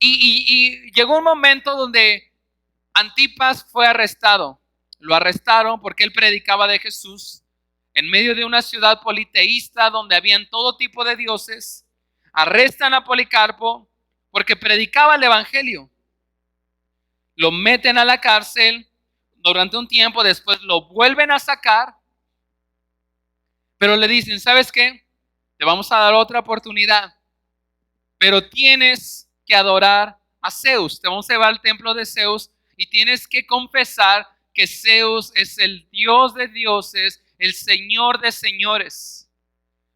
y llegó un momento donde Antipas fue arrestado. Lo arrestaron porque él predicaba de Jesús en medio de una ciudad politeísta donde habían todo tipo de dioses. Arrestan a Policarpo porque predicaba el evangelio. Lo meten a la cárcel durante un tiempo, después lo vuelven a sacar, pero le dicen, ¿sabes qué? Te vamos a dar otra oportunidad, pero tienes que adorar a Zeus. Te vamos a llevar al templo de Zeus y tienes que confesar que Zeus es el Dios de dioses, el Señor de señores.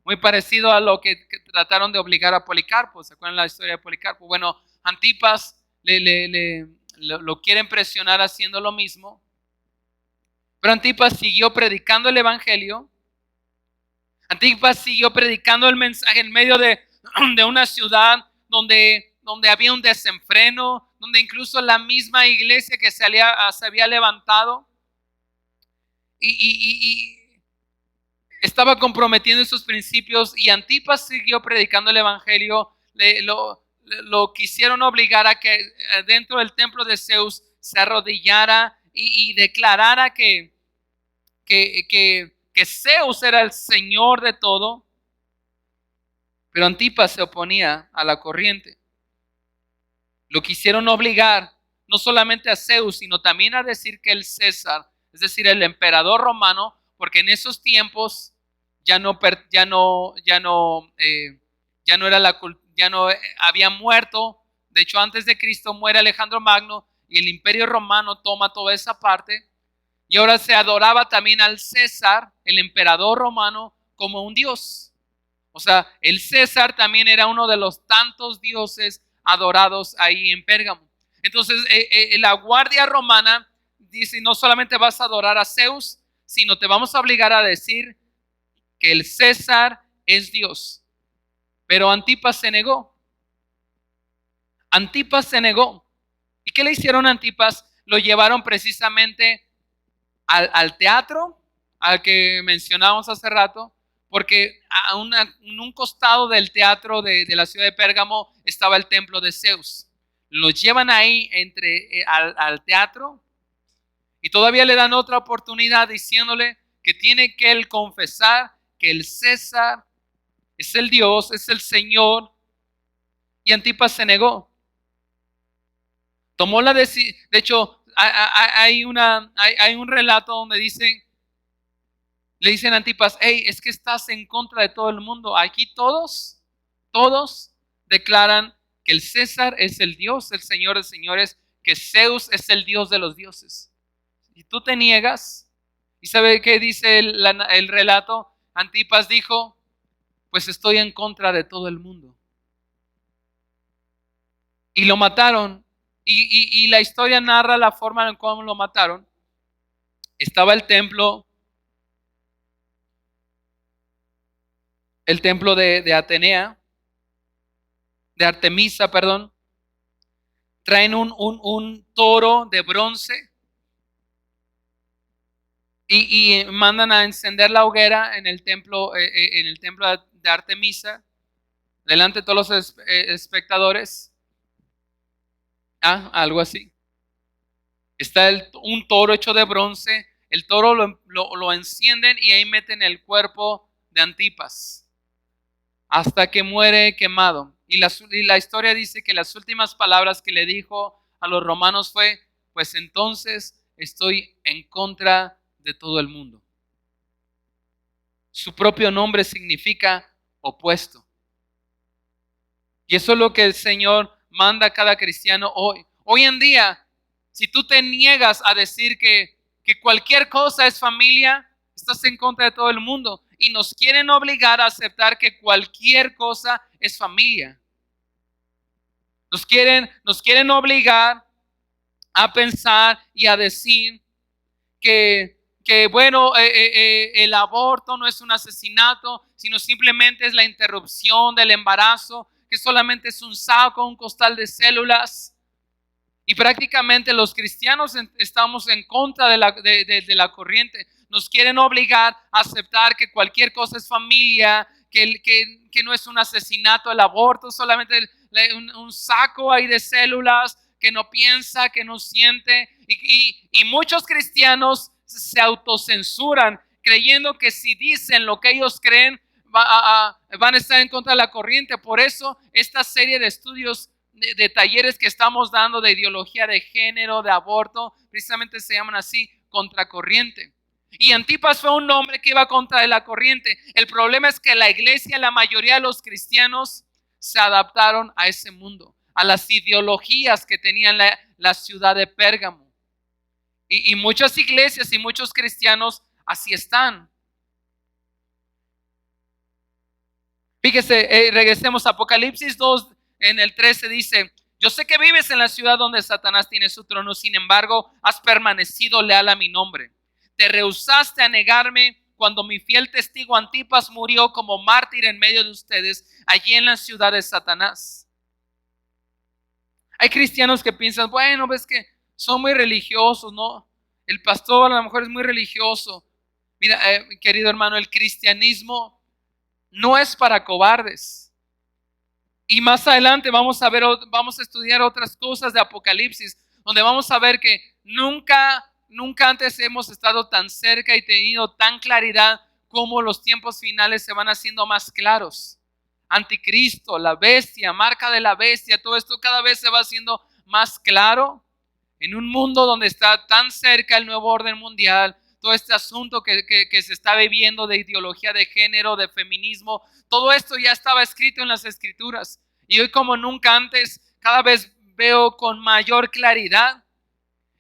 Muy parecido a lo que trataron de obligar a Policarpo. ¿Se acuerdan la historia de Policarpo? Bueno, Antipas lo quieren presionar haciendo lo mismo. Pero Antipas siguió predicando el evangelio. Antipas siguió predicando el mensaje en medio de una ciudad donde había un desenfreno, donde incluso la misma iglesia que se había levantado y estaba comprometiendo esos principios, y Antipas siguió predicando el evangelio. Lo quisieron obligar a que dentro del templo de Zeus se arrodillara y declarara que Zeus era el Señor de todo. Pero Antipas se oponía a la corriente. Lo quisieron obligar no solamente a Zeus, sino también a decir que el César, es decir, el emperador romano, porque en esos tiempos ya no había muerto. De hecho, antes de Cristo muere Alejandro Magno y el imperio romano toma toda esa parte. Y ahora se adoraba también al César, el emperador romano, como un dios. O sea, el César también era uno de los tantos dioses adorados ahí en Pérgamo. Entonces, la guardia romana dice, no solamente vas a adorar a Zeus, sino te vamos a obligar a decir que el César es Dios. Pero Antipas se negó. Antipas se negó. ¿Y qué le hicieron a Antipas? Lo llevaron precisamente al teatro, al que mencionábamos hace rato, porque en un costado del teatro de la ciudad de Pérgamo estaba el templo de Zeus. Los llevan ahí al teatro y todavía le dan otra oportunidad diciéndole que tiene que él confesar que el César es el Dios, es el Señor. Y Antipas se negó. Tomó la decisión. De hecho, hay un relato donde le dicen a Antipas, hey, es que estás en contra de todo el mundo. Aquí todos declaran que el César es el Dios, el Señor de señores, que Zeus es el Dios de los dioses. Y tú te niegas. ¿Y sabe qué dice el relato? Antipas dijo, pues estoy en contra de todo el mundo. Y lo mataron y la historia narra la forma en cómo lo mataron. Estaba el templo de Atenea, de Artemisa, perdón. Traen un toro de bronce y mandan a encender la hoguera en el templo de Artemisa, delante de todos los espectadores. Algo así. Está un toro hecho de bronce. El toro lo encienden y ahí meten el cuerpo de Antipas hasta que muere quemado. Y la historia dice que las últimas palabras que le dijo a los romanos fue: pues entonces estoy en contra de todo el mundo. Su propio nombre significa opuesto. Y eso es lo que el Señor manda a cada cristiano hoy. Hoy en día, si tú te niegas a decir que cualquier cosa es familia, estás en contra de todo el mundo. Y nos quieren obligar a aceptar que cualquier cosa es familia. Nos quieren obligar a pensar y a decir que bueno, el aborto no es un asesinato, sino simplemente es la interrupción del embarazo, que solamente es un saco, un costal de células. Y prácticamente los cristianos estamos en contra de la corriente. Nos quieren obligar a aceptar que cualquier cosa es familia, que no es un asesinato el aborto, solamente un saco ahí de células, que no piensa, que no siente. Y muchos cristianos se autocensuran creyendo que si dicen lo que ellos creen van a estar en contra de la corriente. Por eso esta serie de estudios, de talleres que estamos dando de ideología de género, de aborto, precisamente se llaman así, contracorriente. Y Antipas fue un hombre que iba contra la corriente. El problema es que la iglesia, la mayoría de los cristianos se adaptaron a ese mundo, a las ideologías que tenían la ciudad de Pérgamo. Y muchas iglesias y muchos cristianos así están. Fíjese, regresemos a Apocalipsis 2, en el 13 dice: yo sé que vives en la ciudad donde Satanás tiene su trono, sin embargo, has permanecido leal a mi nombre. Te rehusaste a negarme cuando mi fiel testigo Antipas murió como mártir en medio de ustedes, allí en la ciudad de Satanás. Hay cristianos que piensan: bueno, ves que son muy religiosos, ¿no? El pastor a lo mejor es muy religioso. Mira, querido hermano, el cristianismo no es para cobardes. Y más adelante vamos a estudiar otras cosas de Apocalipsis, donde vamos a ver que nunca antes hemos estado tan cerca y tenido tan claridad como los tiempos finales se van haciendo más claros. Anticristo, la bestia, marca de la bestia, todo esto cada vez se va haciendo más claro en un mundo donde está tan cerca el nuevo orden mundial. Todo este asunto que se está viviendo de ideología de género, de feminismo, todo esto ya estaba escrito en las escrituras. Y hoy, como nunca antes, cada vez veo con mayor claridad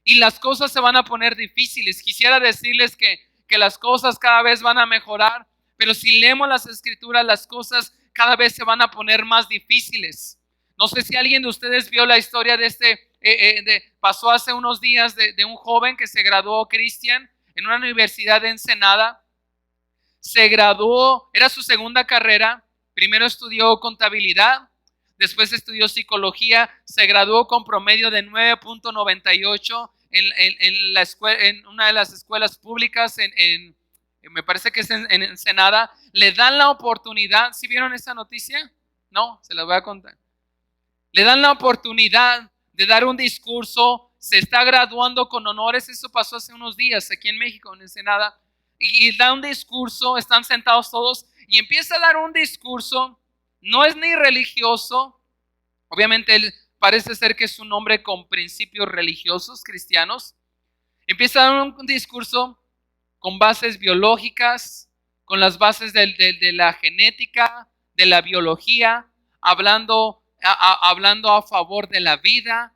y las cosas se van a poner difíciles. Quisiera decirles que las cosas cada vez van a mejorar, pero si leemos las escrituras, las cosas cada vez se van a poner más difíciles. No sé si alguien de ustedes vio la historia de pasó hace unos días de un joven que se graduó, Cristian, en una universidad de Ensenada. Se graduó, era su segunda carrera. Primero estudió contabilidad, después estudió psicología. Se graduó con promedio de 9.98 en una de las escuelas públicas me parece que es en Ensenada. Le dan la oportunidad. ¿Sí vieron esa noticia? No, se la voy a contar. Le dan la oportunidad de dar un discurso. Se está graduando con honores. Eso pasó hace unos días aquí en México, en Ensenada. Y da un discurso. Están sentados todos y empieza a dar un discurso. No es ni religioso. Obviamente él parece ser que es un hombre con principios religiosos cristianos. Empieza a dar un discurso con bases biológicas, con las bases de la genética, de la biología, hablando a favor de la vida,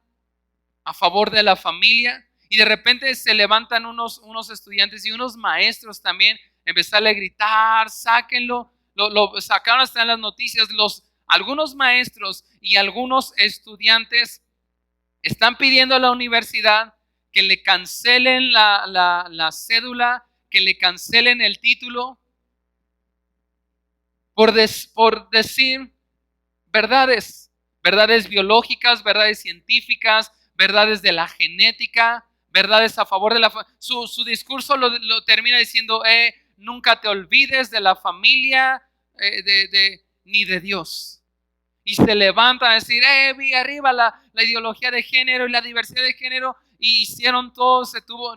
a favor de la familia. Y de repente se levantan unos estudiantes y unos maestros también, empezaron a gritar: sáquenlo. Lo sacaron hasta en las noticias. Algunos maestros y algunos estudiantes Están pidiendo a la universidad que le cancelen la cédula, que le cancelen el título por decir verdades, verdades biológicas, verdades científicas, verdades de la genética, verdades a favor de su discurso lo termina diciendo, nunca te olvides de la familia, ni de Dios. Y se levantan a decir, vi arriba la ideología de género y la diversidad de género, y hicieron todo,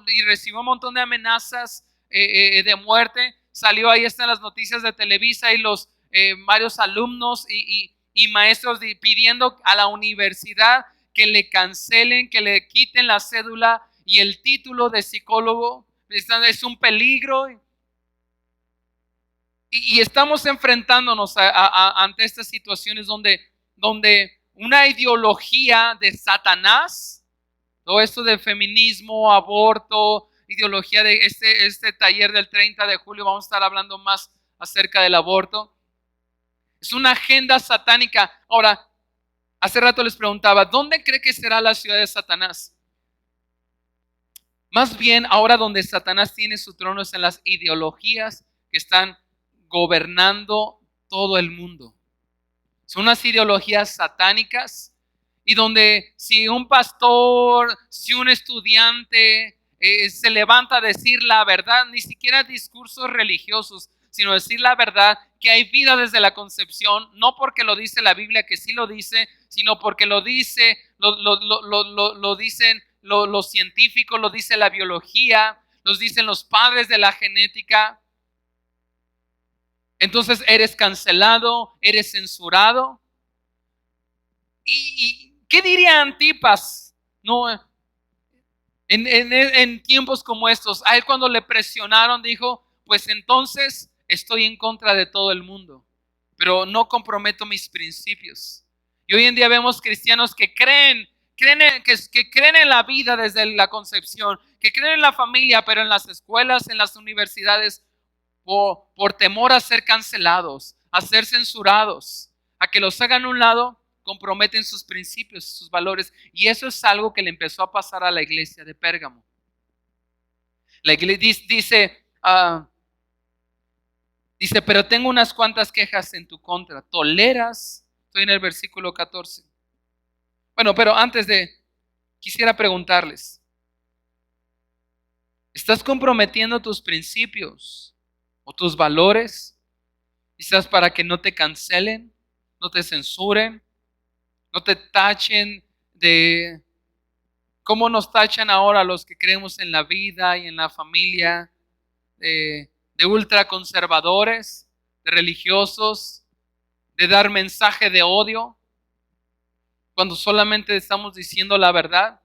y recibió un montón de amenazas de muerte. Salió, ahí están las noticias de Televisa, y los varios alumnos y maestros pidiendo a la universidad que le cancelen, que le quiten la cédula y el título de psicólogo. Es un peligro. Y estamos enfrentándonos ante estas situaciones donde una ideología de Satanás, todo esto de feminismo, aborto, ideología de este taller del 30 de julio, vamos a estar hablando más acerca del aborto. Es una agenda satánica. Ahora, hace rato les preguntaba, ¿dónde cree que será la ciudad de Satanás? Más bien, ahora donde Satanás tiene su trono es en las ideologías que están gobernando todo el mundo. Son unas ideologías satánicas, y donde si un pastor, si un estudiante se levanta a decir la verdad, ni siquiera discursos religiosos, sino decir la verdad, que hay vida desde la concepción, no porque lo dice la Biblia, que sí lo dice, sino porque lo dice, lo dicen los científicos, lo dice la biología, los dicen los padres de la genética. Entonces eres cancelado, eres censurado. ¿Y qué diría Antipas? No, en tiempos como estos, a él cuando le presionaron dijo, pues entonces estoy en contra de todo el mundo, pero no comprometo mis principios. Y hoy en día vemos cristianos que creen en la vida desde la concepción, que creen en la familia, pero en las escuelas, en las universidades, por temor a ser cancelados, a ser censurados, a que los hagan a un lado, comprometen sus principios, sus valores. Y eso es algo que le empezó a pasar a la iglesia de Pérgamo. La iglesia dice, pero tengo unas cuantas quejas en tu contra. ¿Toleras? Estoy en el versículo 14. Bueno, pero quisiera preguntarles, ¿estás comprometiendo tus principios o tus valores? Quizás para que no te cancelen, no te censuren, no te tachen de cómo nos tachan ahora los que creemos en la vida y en la familia, de ultraconservadores, de religiosos, de dar mensaje de odio, cuando solamente estamos diciendo la verdad.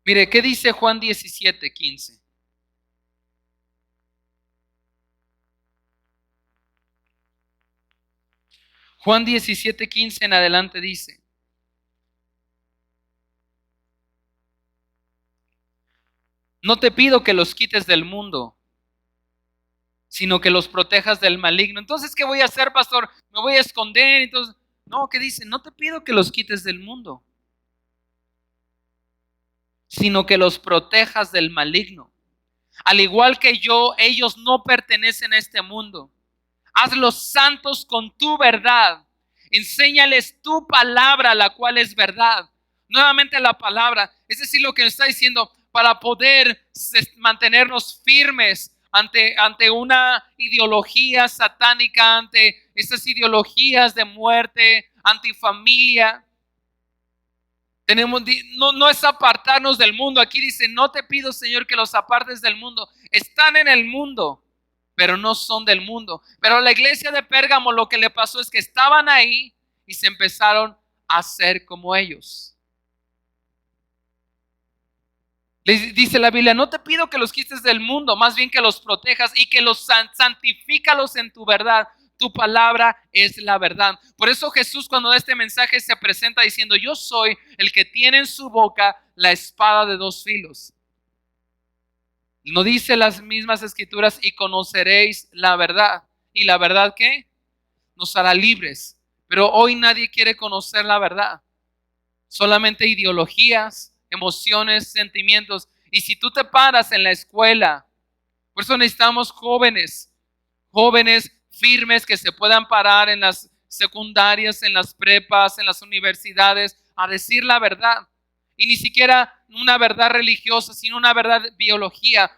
Mire, ¿qué dice Juan 17:15? Juan 17:15 en adelante dice, no te pido que los quites del mundo, sino que los protejas del maligno. Entonces, ¿qué voy a hacer, pastor? ¿Me voy a esconder? Entonces, no, ¿qué dice? No te pido que los quites del mundo, sino que los protejas del maligno. Al igual que yo, ellos no pertenecen a este mundo. Hazlos santos con tu verdad. Enséñales tu palabra, la cual es verdad. Nuevamente la palabra, es decir, lo que nos está diciendo, para poder mantenernos firmes ante una ideología satánica, ante esas ideologías de muerte, antifamilia. No es apartarnos del mundo. Aquí dice, no te pido, Señor, que los apartes del mundo. Están en el mundo, pero no son del mundo. Pero a la iglesia de Pérgamo lo que le pasó es que estaban ahí y se empezaron a hacer como ellos. Les dice la Biblia, no te pido que los quites del mundo, más bien que los protejas y que los santifícalos en tu verdad. Tu palabra es la verdad. Por eso Jesús, cuando da este mensaje, se presenta diciendo, yo soy el que tiene en su boca la espada de dos filos. No dice las mismas escrituras, y conoceréis la verdad. ¿Y la verdad qué? Nos hará libres. Pero hoy nadie quiere conocer la verdad. Solamente ideologías, emociones, sentimientos. Y si tú te paras en la escuela, por eso necesitamos jóvenes firmes que se puedan parar en las secundarias, en las prepas, en las universidades, a decir la verdad. Y ni siquiera una verdad religiosa, sino una verdad de biología,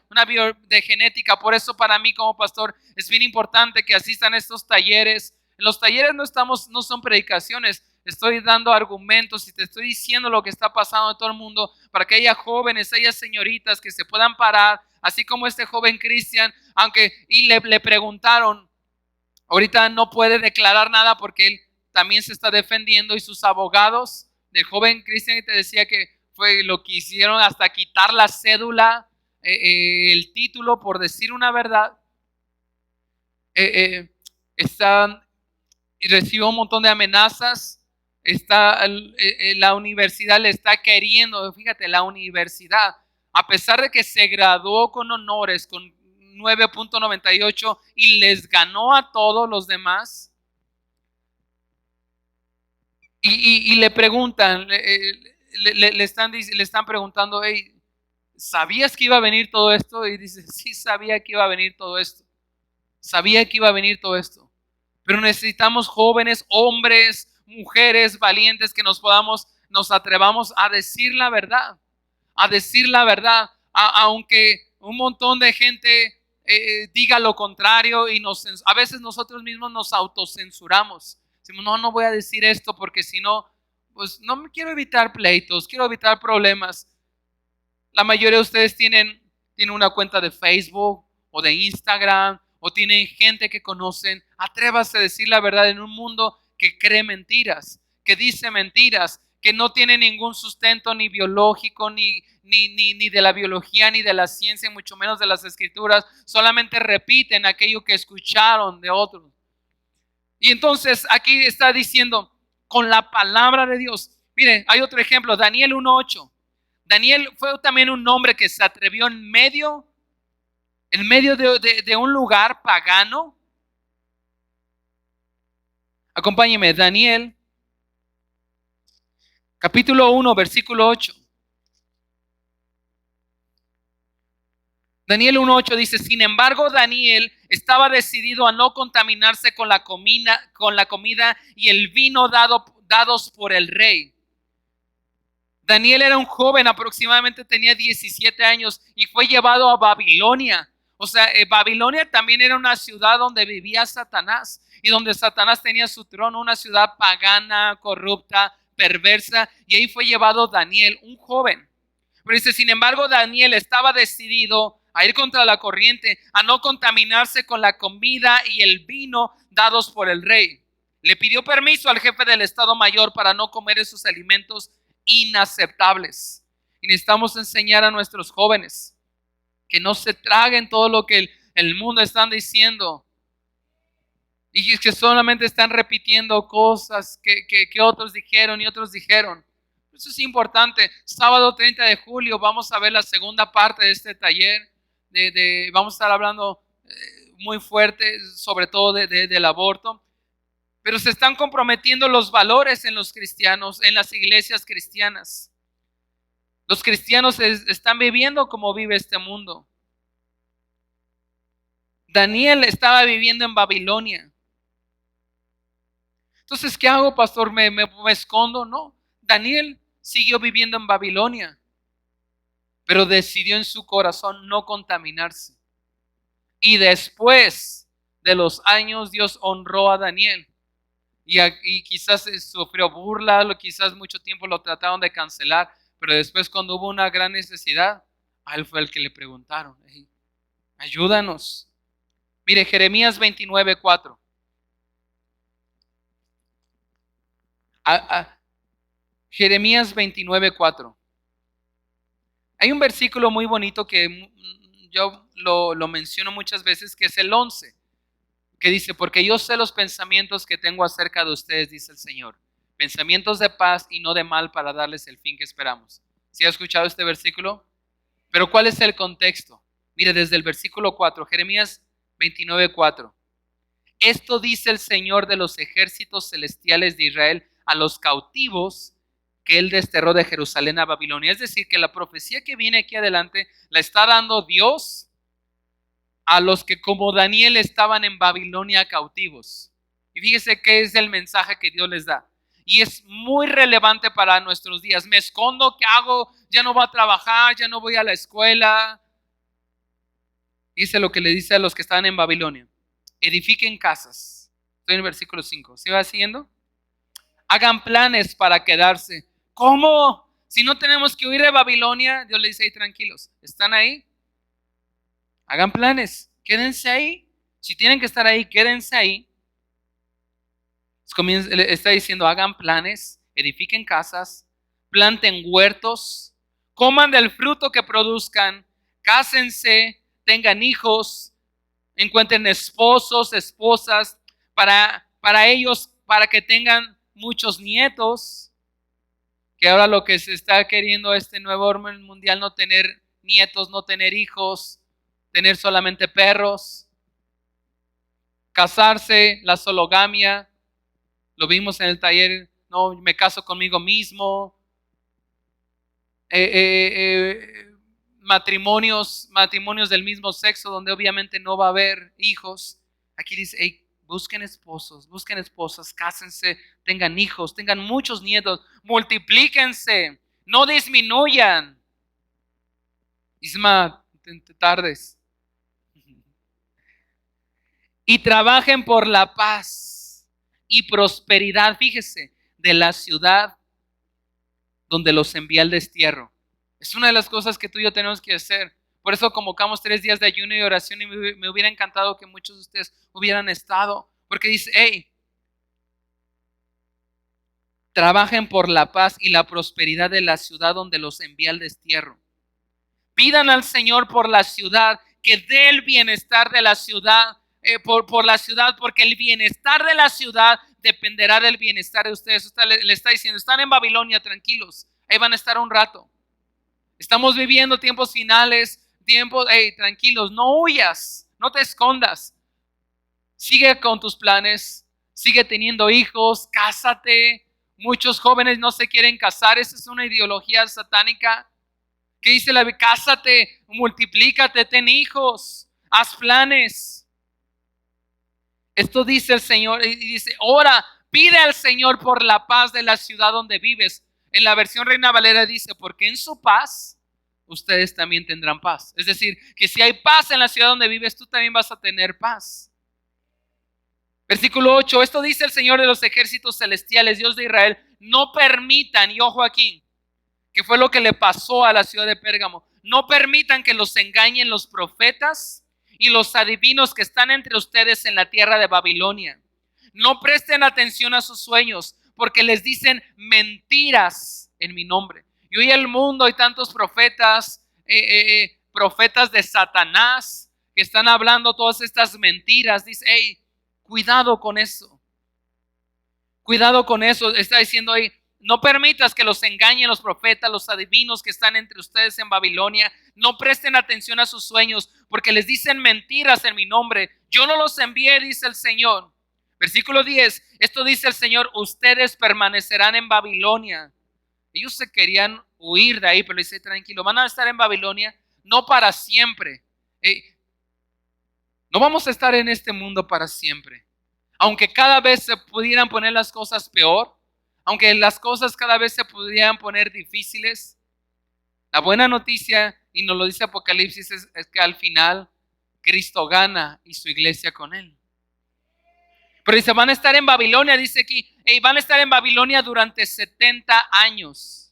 de genética. Por eso para mí como pastor es bien importante que asistan a estos talleres. En los talleres no son predicaciones, estoy dando argumentos y te estoy diciendo lo que está pasando en todo el mundo para que haya jóvenes, haya señoritas que se puedan parar, así como este joven Cristian, y le preguntaron, ahorita no puede declarar nada porque él también se está defendiendo y sus abogados del joven Cristian, te decía que fue lo que hicieron hasta quitar la cédula, el título por decir una verdad. Y recibió un montón de amenazas. La universidad le está queriendo, fíjate, la universidad, a pesar de que se graduó con honores, con 9.98 y les ganó a todos los demás, y le preguntan, le están preguntando, hey, ¿sabías que iba a venir todo esto? Y dice, sí, sabía que iba a venir todo esto. Sabía que iba a venir todo esto. Pero necesitamos jóvenes, hombres, mujeres valientes que nos atrevamos a decir la verdad. A decir la verdad. Aunque un montón de gente diga lo contrario y a veces nosotros mismos nos autocensuramos. Decimos, no voy a decir esto porque si no, pues no me quiero evitar pleitos, quiero evitar problemas. La mayoría de ustedes tienen una cuenta de Facebook o de Instagram o tienen gente que conocen. Atrévase a decir la verdad en un mundo que cree mentiras, que dice mentiras, que no tiene ningún sustento ni biológico, ni de la biología, ni de la ciencia, mucho menos de las escrituras. Solamente repiten aquello que escucharon de otros. Y entonces aquí está diciendo, con la palabra de Dios. Mire, hay otro ejemplo, Daniel 1:8. Daniel fue también un hombre que se atrevió en medio de un lugar pagano. Acompáñeme, Daniel, capítulo 1, versículo 8. Daniel 1:8 dice, sin embargo, Daniel estaba decidido a no contaminarse con la comida y el vino dados por el rey. Daniel era un joven, aproximadamente tenía 17 años y fue llevado a Babilonia. O sea, Babilonia también era una ciudad donde vivía Satanás y donde Satanás tenía su trono, una ciudad pagana, corrupta, perversa, y ahí fue llevado Daniel, un joven. Pero dice, sin embargo, Daniel estaba decidido a ir contra la corriente, a no contaminarse con la comida y el vino dados por el rey. Le pidió permiso al jefe del Estado Mayor para no comer esos alimentos inaceptables. Y necesitamos enseñar a nuestros jóvenes que no se traguen todo lo que el mundo está diciendo y que solamente están repitiendo cosas que otros dijeron y otros dijeron. Eso es importante. Sábado 30 de julio vamos a ver la segunda parte de este taller. Vamos a estar hablando muy fuerte, sobre todo del aborto. Pero se están comprometiendo los valores en los cristianos, en las iglesias cristianas. Los cristianos están viviendo como vive este mundo. Daniel estaba viviendo en Babilonia. Entonces, ¿qué hago, pastor? ¿Me escondo? No. Daniel siguió viviendo en Babilonia, pero decidió en su corazón no contaminarse. Y después de los años, Dios honró a Daniel. Y quizás sufrió burla, quizás mucho tiempo lo trataron de cancelar, pero después cuando hubo una gran necesidad, a él fue el que le preguntaron, hey, ayúdanos. Mire, Jeremías 29:4. Jeremías 29:4. Hay un versículo muy bonito que yo lo menciono muchas veces, que es el 11, que dice, porque yo sé los pensamientos que tengo acerca de ustedes, dice el Señor, pensamientos de paz y no de mal, para darles el fin que esperamos. ¿Sí ha escuchado este versículo? Pero ¿cuál es el contexto? Mire, desde el versículo 4, Jeremías 29:4. Esto dice el Señor de los ejércitos celestiales de Israel a los cautivos que Él desterró de Jerusalén a Babilonia. Es decir, que la profecía que viene aquí adelante la está dando Dios a los que como Daniel estaban en Babilonia cautivos. Y fíjese qué es el mensaje que Dios les da. Y es muy relevante para nuestros días. Me escondo, ¿qué hago? Ya no voy a trabajar, ya no voy a la escuela. Dice lo que le dice a los que estaban en Babilonia. Edifiquen casas. Estoy en el versículo 5. ¿Sí va siguiendo? Hagan planes para quedarse. ¿Cómo? Si no tenemos que huir de Babilonia, Dios le dice ahí, tranquilos. ¿Están ahí? Hagan planes. Quédense ahí. Si tienen que estar ahí, quédense ahí. Está diciendo, hagan planes, edifiquen casas, planten huertos, coman del fruto que produzcan, cásense, tengan hijos, encuentren esposos, esposas, para ellos, para que tengan muchos nietos, que ahora lo que se está queriendo este nuevo orden mundial, no tener nietos, no tener hijos, tener solamente perros, casarse, la sologamia, lo vimos en el taller, no, me caso conmigo mismo, matrimonios del mismo sexo, donde obviamente no va a haber hijos. Aquí dice, hey, busquen esposos, busquen esposas, cásense, tengan hijos, tengan muchos nietos, multiplíquense, no disminuyan. Isma, te tardes. Y trabajen por la paz y prosperidad, fíjese, de la ciudad donde los envía el destierro. Es una de las cosas que tú y yo tenemos que hacer. Por eso convocamos 3 días de ayuno y oración, y me hubiera encantado que muchos de ustedes hubieran estado, porque dice, hey, trabajen por la paz y la prosperidad de la ciudad donde los envía el destierro. Pidan al Señor por la ciudad, que dé el bienestar de la ciudad, por la ciudad, porque el bienestar de la ciudad dependerá del bienestar de ustedes. Usted le está diciendo, están en Babilonia, tranquilos, ahí van a estar un rato. Estamos viviendo tiempos finales, hey, tranquilos, no huyas, no te escondas. Sigue con tus planes, sigue teniendo hijos, cásate. Muchos jóvenes no se quieren casar, esa es una ideología satánica. ¿Qué dice la Biblia? Cásate, multiplícate, ten hijos, haz planes. Esto dice el Señor, y dice, ora, pide al Señor por la paz de la ciudad donde vives. En la versión Reina Valera dice, porque en su paz ustedes también tendrán paz. Es decir, que si hay paz en la ciudad donde vives, tú también vas a tener paz. Versículo 8, esto dice el Señor de los ejércitos celestiales, Dios de Israel, no permitan, y ojo aquí, que fue lo que le pasó a la ciudad de Pérgamo, no permitan que los engañen los profetas y los adivinos que están entre ustedes en la tierra de Babilonia. No presten atención a sus sueños, porque les dicen mentiras en mi nombre. Y hoy el mundo hay tantos profetas, profetas de Satanás, que están hablando todas estas mentiras. Dice, hey, cuidado con eso. Cuidado con eso. Está diciendo ahí, no permitas que los engañen los profetas, los adivinos que están entre ustedes en Babilonia. No presten atención a sus sueños, porque les dicen mentiras en mi nombre. Yo no los envié, dice el Señor. Versículo 10, esto dice el Señor, ustedes permanecerán en Babilonia. Ellos se querían huir de ahí, pero dice, tranquilo, van a estar en Babilonia, no para siempre. No vamos a estar en este mundo para siempre. Aunque cada vez se pudieran poner las cosas peor, aunque las cosas cada vez se pudieran poner difíciles, la buena noticia, y nos lo dice Apocalipsis, es que al final Cristo gana y su iglesia con él. Pero dice, van a estar en Babilonia, dice aquí, van a estar en Babilonia durante 70 años.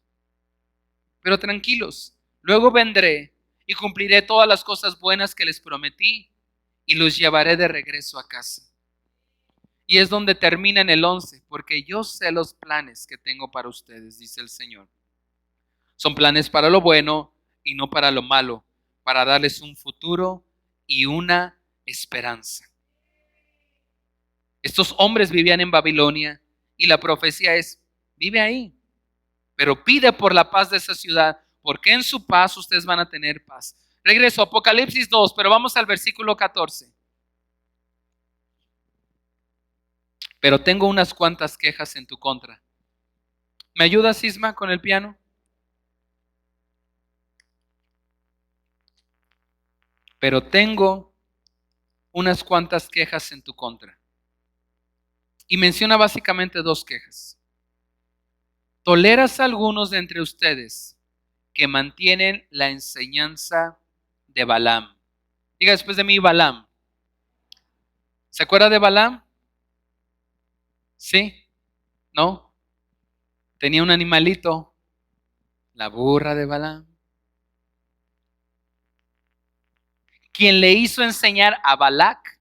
Pero tranquilos, luego vendré y cumpliré todas las cosas buenas que les prometí y los llevaré de regreso a casa. Y es donde termina en el 11, porque yo sé los planes que tengo para ustedes, dice el Señor. Son planes para lo bueno y no para lo malo, para darles un futuro y una esperanza. Estos hombres vivían en Babilonia y la profecía es, vive ahí, pero pide por la paz de esa ciudad, porque en su paz ustedes van a tener paz. Regreso a Apocalipsis 2, pero vamos al versículo 14. pero tengo unas cuantas quejas en tu contra. ¿Me ayudas, Isma, con el piano? Pero tengo unas cuantas quejas en tu contra. Y menciona básicamente dos quejas. Toleras a algunos de entre ustedes que mantienen la enseñanza de Balaam. Diga después de mí, Balaam. ¿Se acuerda de Balaam? ¿Sí? ¿No? Tenía un animalito, la burra de Balaam, quien le hizo enseñar a Balac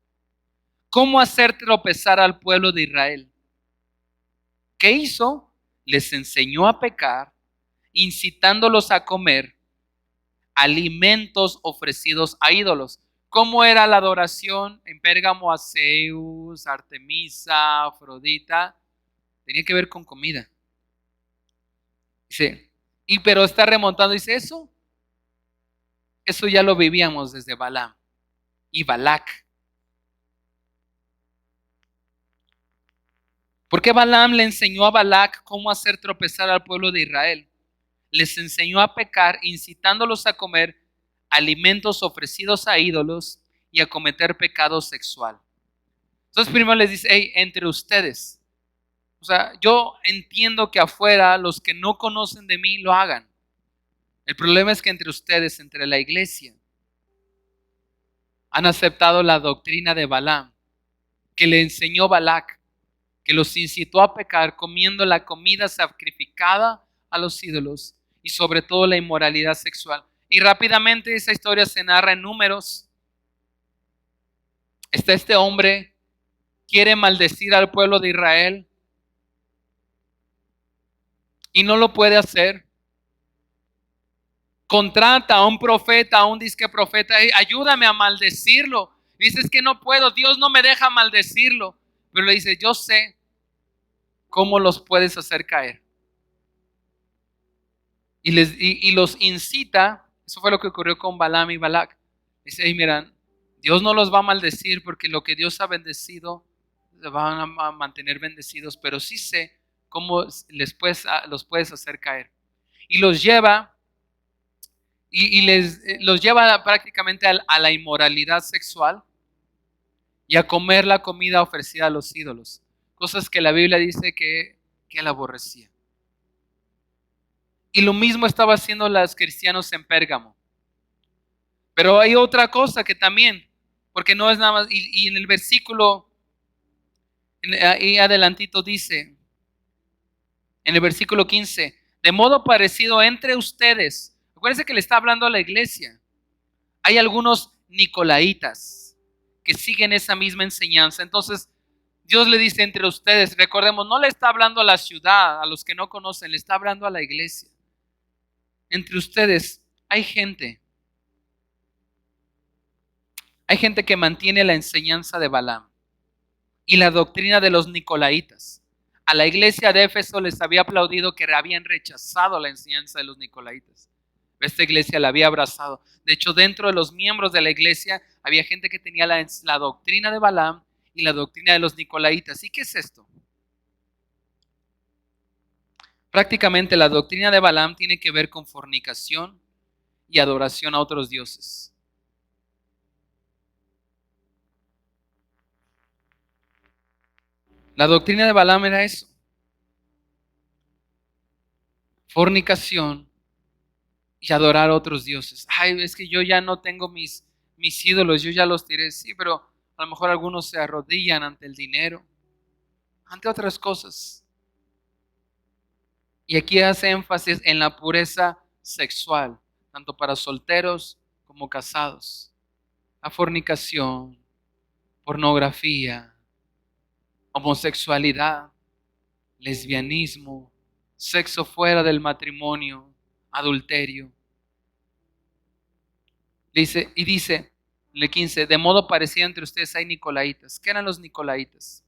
cómo hacer tropezar al pueblo de Israel. ¿Qué hizo? Les enseñó a pecar, incitándolos a comer alimentos ofrecidos a ídolos. ¿Cómo era la adoración en Pérgamo a Zeus, Artemisa, Afrodita? Tenía que ver con comida. Dice, pero está remontando, dice eso ya lo vivíamos desde Balaam y Balac. ¿Por qué Balaam le enseñó a Balac cómo hacer tropezar al pueblo de Israel? Les enseñó a pecar, incitándolos a comer alimentos ofrecidos a ídolos y a cometer pecado sexual. Entonces primero les dice, hey, entre ustedes. O sea, yo entiendo que afuera los que no conocen de mí lo hagan. El problema es que entre ustedes, entre la iglesia, han aceptado la doctrina de Balaam, que le enseñó Balac, que los incitó a pecar comiendo la comida sacrificada a los ídolos y sobre todo la inmoralidad sexual. Y rápidamente esa historia se narra en Números. Está este hombre, quiere maldecir al pueblo de Israel y no lo puede hacer. Contrata a un profeta, a un disque profeta, hey, ayúdame a maldecirlo. Dice, es que no puedo, Dios no me deja maldecirlo. Pero le dice, yo sé cómo los puedes hacer caer. Y los incita. Eso fue lo que ocurrió con Balaam y Balac. Dice, hey, miran, Dios no los va a maldecir porque lo que Dios ha bendecido se van a mantener bendecidos, pero sí sé cómo los puedes hacer caer. Y los lleva los lleva prácticamente a la inmoralidad sexual y a comer la comida ofrecida a los ídolos, cosas que la Biblia dice que él aborrecía. Y lo mismo estaba haciendo los cristianos en Pérgamo. Pero hay otra cosa que también, porque no es nada más, y en el versículo, ahí adelantito dice, en el versículo 15, de modo parecido entre ustedes. Acuérdense que le está hablando a la iglesia. Hay algunos nicolaitas que siguen esa misma enseñanza. Entonces, Dios le dice entre ustedes, recordemos, no le está hablando a la ciudad, a los que no conocen, le está hablando a la iglesia. Entre ustedes hay gente que mantiene la enseñanza de Balaam y la doctrina de los nicolaitas. A la iglesia de Éfeso les había aplaudido que habían rechazado la enseñanza de los nicolaitas. Esta iglesia la había abrazado. De hecho, dentro de los miembros de la iglesia había gente que tenía la doctrina de Balaam y la doctrina de los nicolaitas. ¿Y qué es esto? Prácticamente la doctrina de Balaam tiene que ver con fornicación y adoración a otros dioses. La doctrina de Balaam era eso. Fornicación y adorar a otros dioses. Ay, es que yo ya no tengo mis ídolos, yo ya los tiré. Sí, pero a lo mejor algunos se arrodillan ante el dinero, ante otras cosas. Y aquí hace énfasis en la pureza sexual, tanto para solteros como casados. La fornicación, pornografía, homosexualidad, lesbianismo, sexo fuera del matrimonio, adulterio. Dice, el 15, de modo parecido entre ustedes hay nicolaitas. ¿Qué eran los nicolaitas?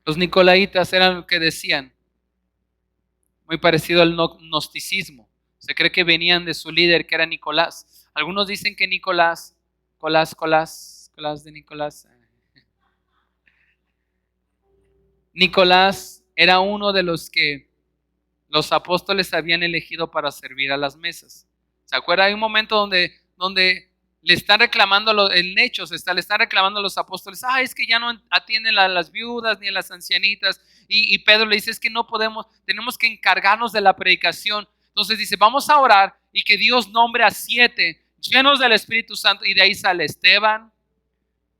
Los nicolaitas eran lo que decían, muy parecido al gnosticismo. Se cree que venían de su líder, que era Nicolás. Algunos dicen que Nicolás de Nicolás, Nicolás era uno de los que los apóstoles habían elegido para servir a las mesas. ¿Se acuerda? Hay un momento donde le están reclamando, en Hechos le están reclamando a los apóstoles, es que ya no atienden a las viudas ni a las ancianitas. Y Pedro le dice, es que no podemos, tenemos que encargarnos de la predicación. Entonces dice, vamos a orar y que Dios nombre a 7 llenos del Espíritu Santo. Y de ahí sale Esteban,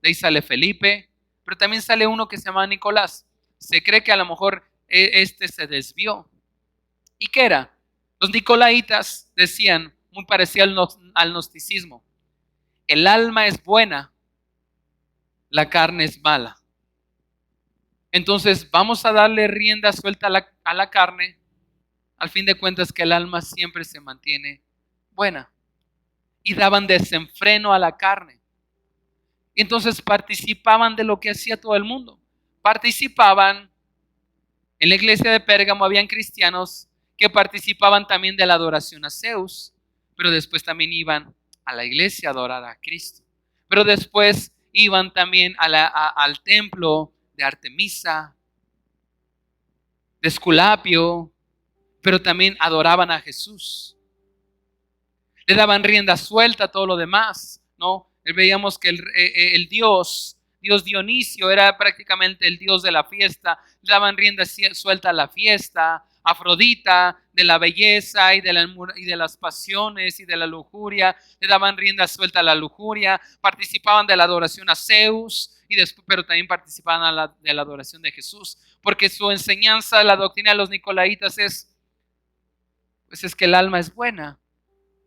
de ahí sale Felipe, pero también sale uno que se llama Nicolás. Se cree que a lo mejor este se desvió. ¿Y qué era? Los nicolaitas decían, muy parecido al gnosticismo, el alma es buena, la carne es mala. Entonces vamos a darle rienda suelta a la carne, al fin de cuentas que el alma siempre se mantiene buena. Y daban desenfreno a la carne. Entonces participaban de lo que hacía todo el mundo. Participaban, en la iglesia de Pérgamo habían cristianos que participaban también de la adoración a Zeus, pero después también iban a la iglesia a adorar a Cristo. Pero después iban también al templo de Artemisa, de Esculapio, pero también adoraban a Jesús. Le daban rienda suelta a todo lo demás, ¿no? Veíamos que el Dios Dionisio era prácticamente el dios de la fiesta. Le daban rienda suelta a la fiesta. Afrodita, de la belleza y de las pasiones y de la lujuria, le daban rienda suelta a la lujuria. Participaban de la adoración a Zeus, pero también participaban de la adoración de Jesús, porque su enseñanza, la doctrina de los nicolaitas es que el alma es buena.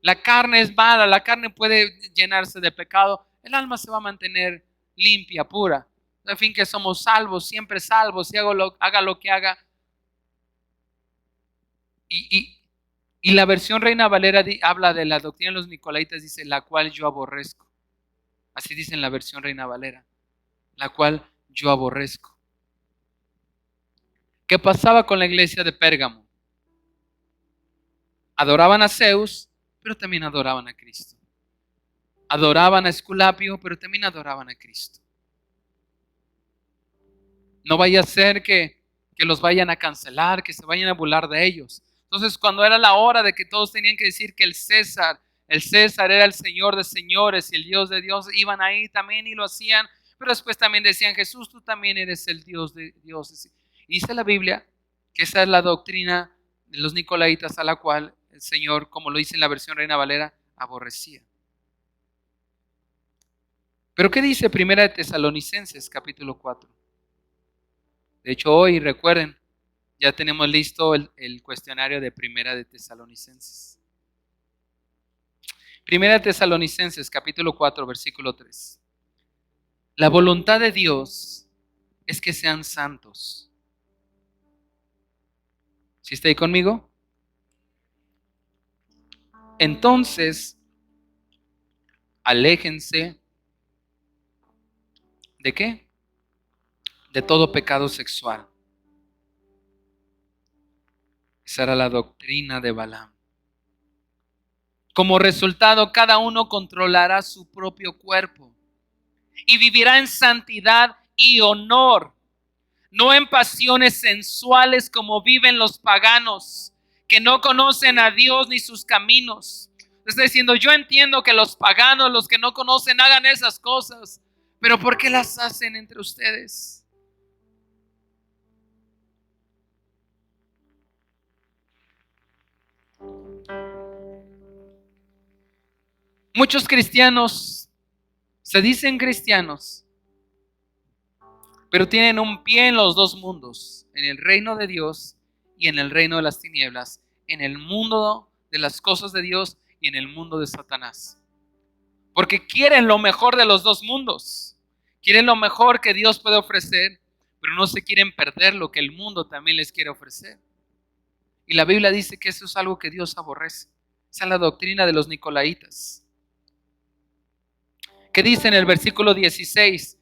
La carne es mala, la carne puede llenarse de pecado, el alma se va a mantener limpia, pura. En fin, que somos salvos, siempre salvos, si haga lo que haga. Y la versión Reina Valera habla de la doctrina de los nicolaitas, dice, la cual yo aborrezco. Así dice en la versión Reina Valera, la cual yo aborrezco. ¿Qué pasaba con la iglesia de Pérgamo? Adoraban a Zeus, pero también adoraban a Cristo. Adoraban a Esculapio, pero también adoraban a Cristo. No vaya a ser que los vayan a cancelar, que se vayan a burlar de ellos. Entonces, cuando era la hora de que todos tenían que decir que el César era el Señor de señores y el Dios de dioses, iban ahí también y lo hacían, pero después también decían, Jesús, tú también eres el Dios de dioses. Y dice la Biblia que esa es la doctrina de los nicolaitas a la cual el Señor, como lo dice en la versión Reina Valera, aborrecía. Pero ¿qué dice Primera de Tesalonicenses, capítulo 4? De hecho, hoy, recuerden, ya tenemos listo el cuestionario de Primera de Tesalonicenses. Primera de Tesalonicenses, capítulo 4, versículo 3. La voluntad de Dios es que sean santos. ¿Sí está ahí conmigo? Entonces, aléjense ¿de qué? De todo pecado sexual. Esa era la doctrina de Balaam. Como resultado, cada uno controlará su propio cuerpo y vivirá en santidad y honor, no en pasiones sensuales como viven los paganos, que no conocen a Dios ni sus caminos. Está diciendo, yo entiendo que los paganos, los que no conocen, hagan esas cosas, pero ¿por qué las hacen entre ustedes? Muchos cristianos se dicen cristianos, pero tienen un pie en los dos mundos, en el reino de Dios y en el reino de las tinieblas, en el mundo de las cosas de Dios y en el mundo de Satanás. Porque quieren lo mejor de los dos mundos, quieren lo mejor que Dios puede ofrecer, pero no se quieren perder lo que el mundo también les quiere ofrecer. Y la Biblia dice que eso es algo que Dios aborrece. Esa es la doctrina de los nicolaitas. ¿Qué dice en el versículo 16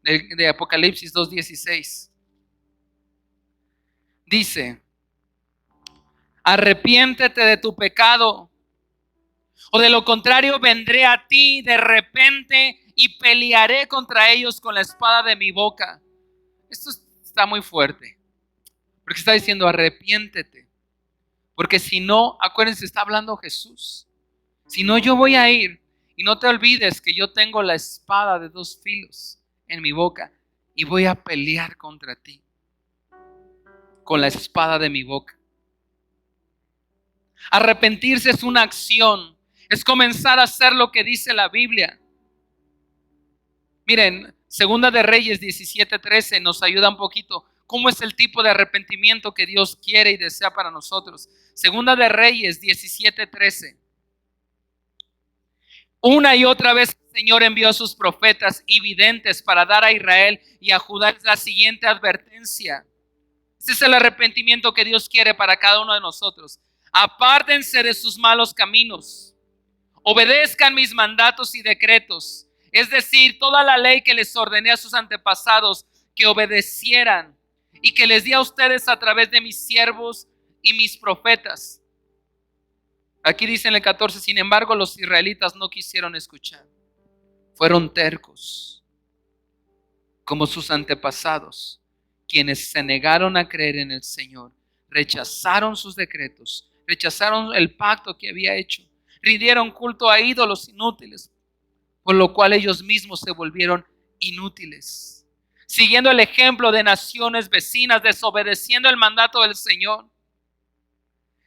de Apocalipsis 2:16? Dice, arrepiéntete de tu pecado, o de lo contrario vendré a ti de repente y pelearé contra ellos con la espada de mi boca. Esto está muy fuerte. Porque está diciendo arrepiéntete. Porque si no, acuérdense, está hablando Jesús. Si no, yo voy a ir. Y no te olvides que yo tengo la espada de 2 filos en mi boca. Y voy a pelear contra ti. Con la espada de mi boca. Arrepentirse es una acción. Es comenzar a hacer lo que dice la Biblia. Miren, Segunda de Reyes 17:13 nos ayuda un poquito. ¿Cómo es el tipo de arrepentimiento que Dios quiere y desea para nosotros? Segunda de Reyes 17:13. Una y otra vez el Señor envió a sus profetas y videntes para dar a Israel y a Judá la siguiente advertencia. Este es el arrepentimiento que Dios quiere para cada uno de nosotros. Apártense de sus malos caminos. Obedezcan mis mandatos y decretos. Es decir, toda la ley que les ordené a sus antepasados que obedecieran y que les di a ustedes a través de mis siervos y mis profetas. Aquí dice en el 14, sin embargo, los israelitas no quisieron escuchar. Fueron tercos, como sus antepasados, quienes se negaron a creer en el Señor. Rechazaron sus decretos, rechazaron el pacto que había hecho. Rindieron culto a ídolos inútiles, por lo cual ellos mismos se volvieron inútiles. Siguiendo el ejemplo de naciones vecinas, desobedeciendo el mandato del Señor.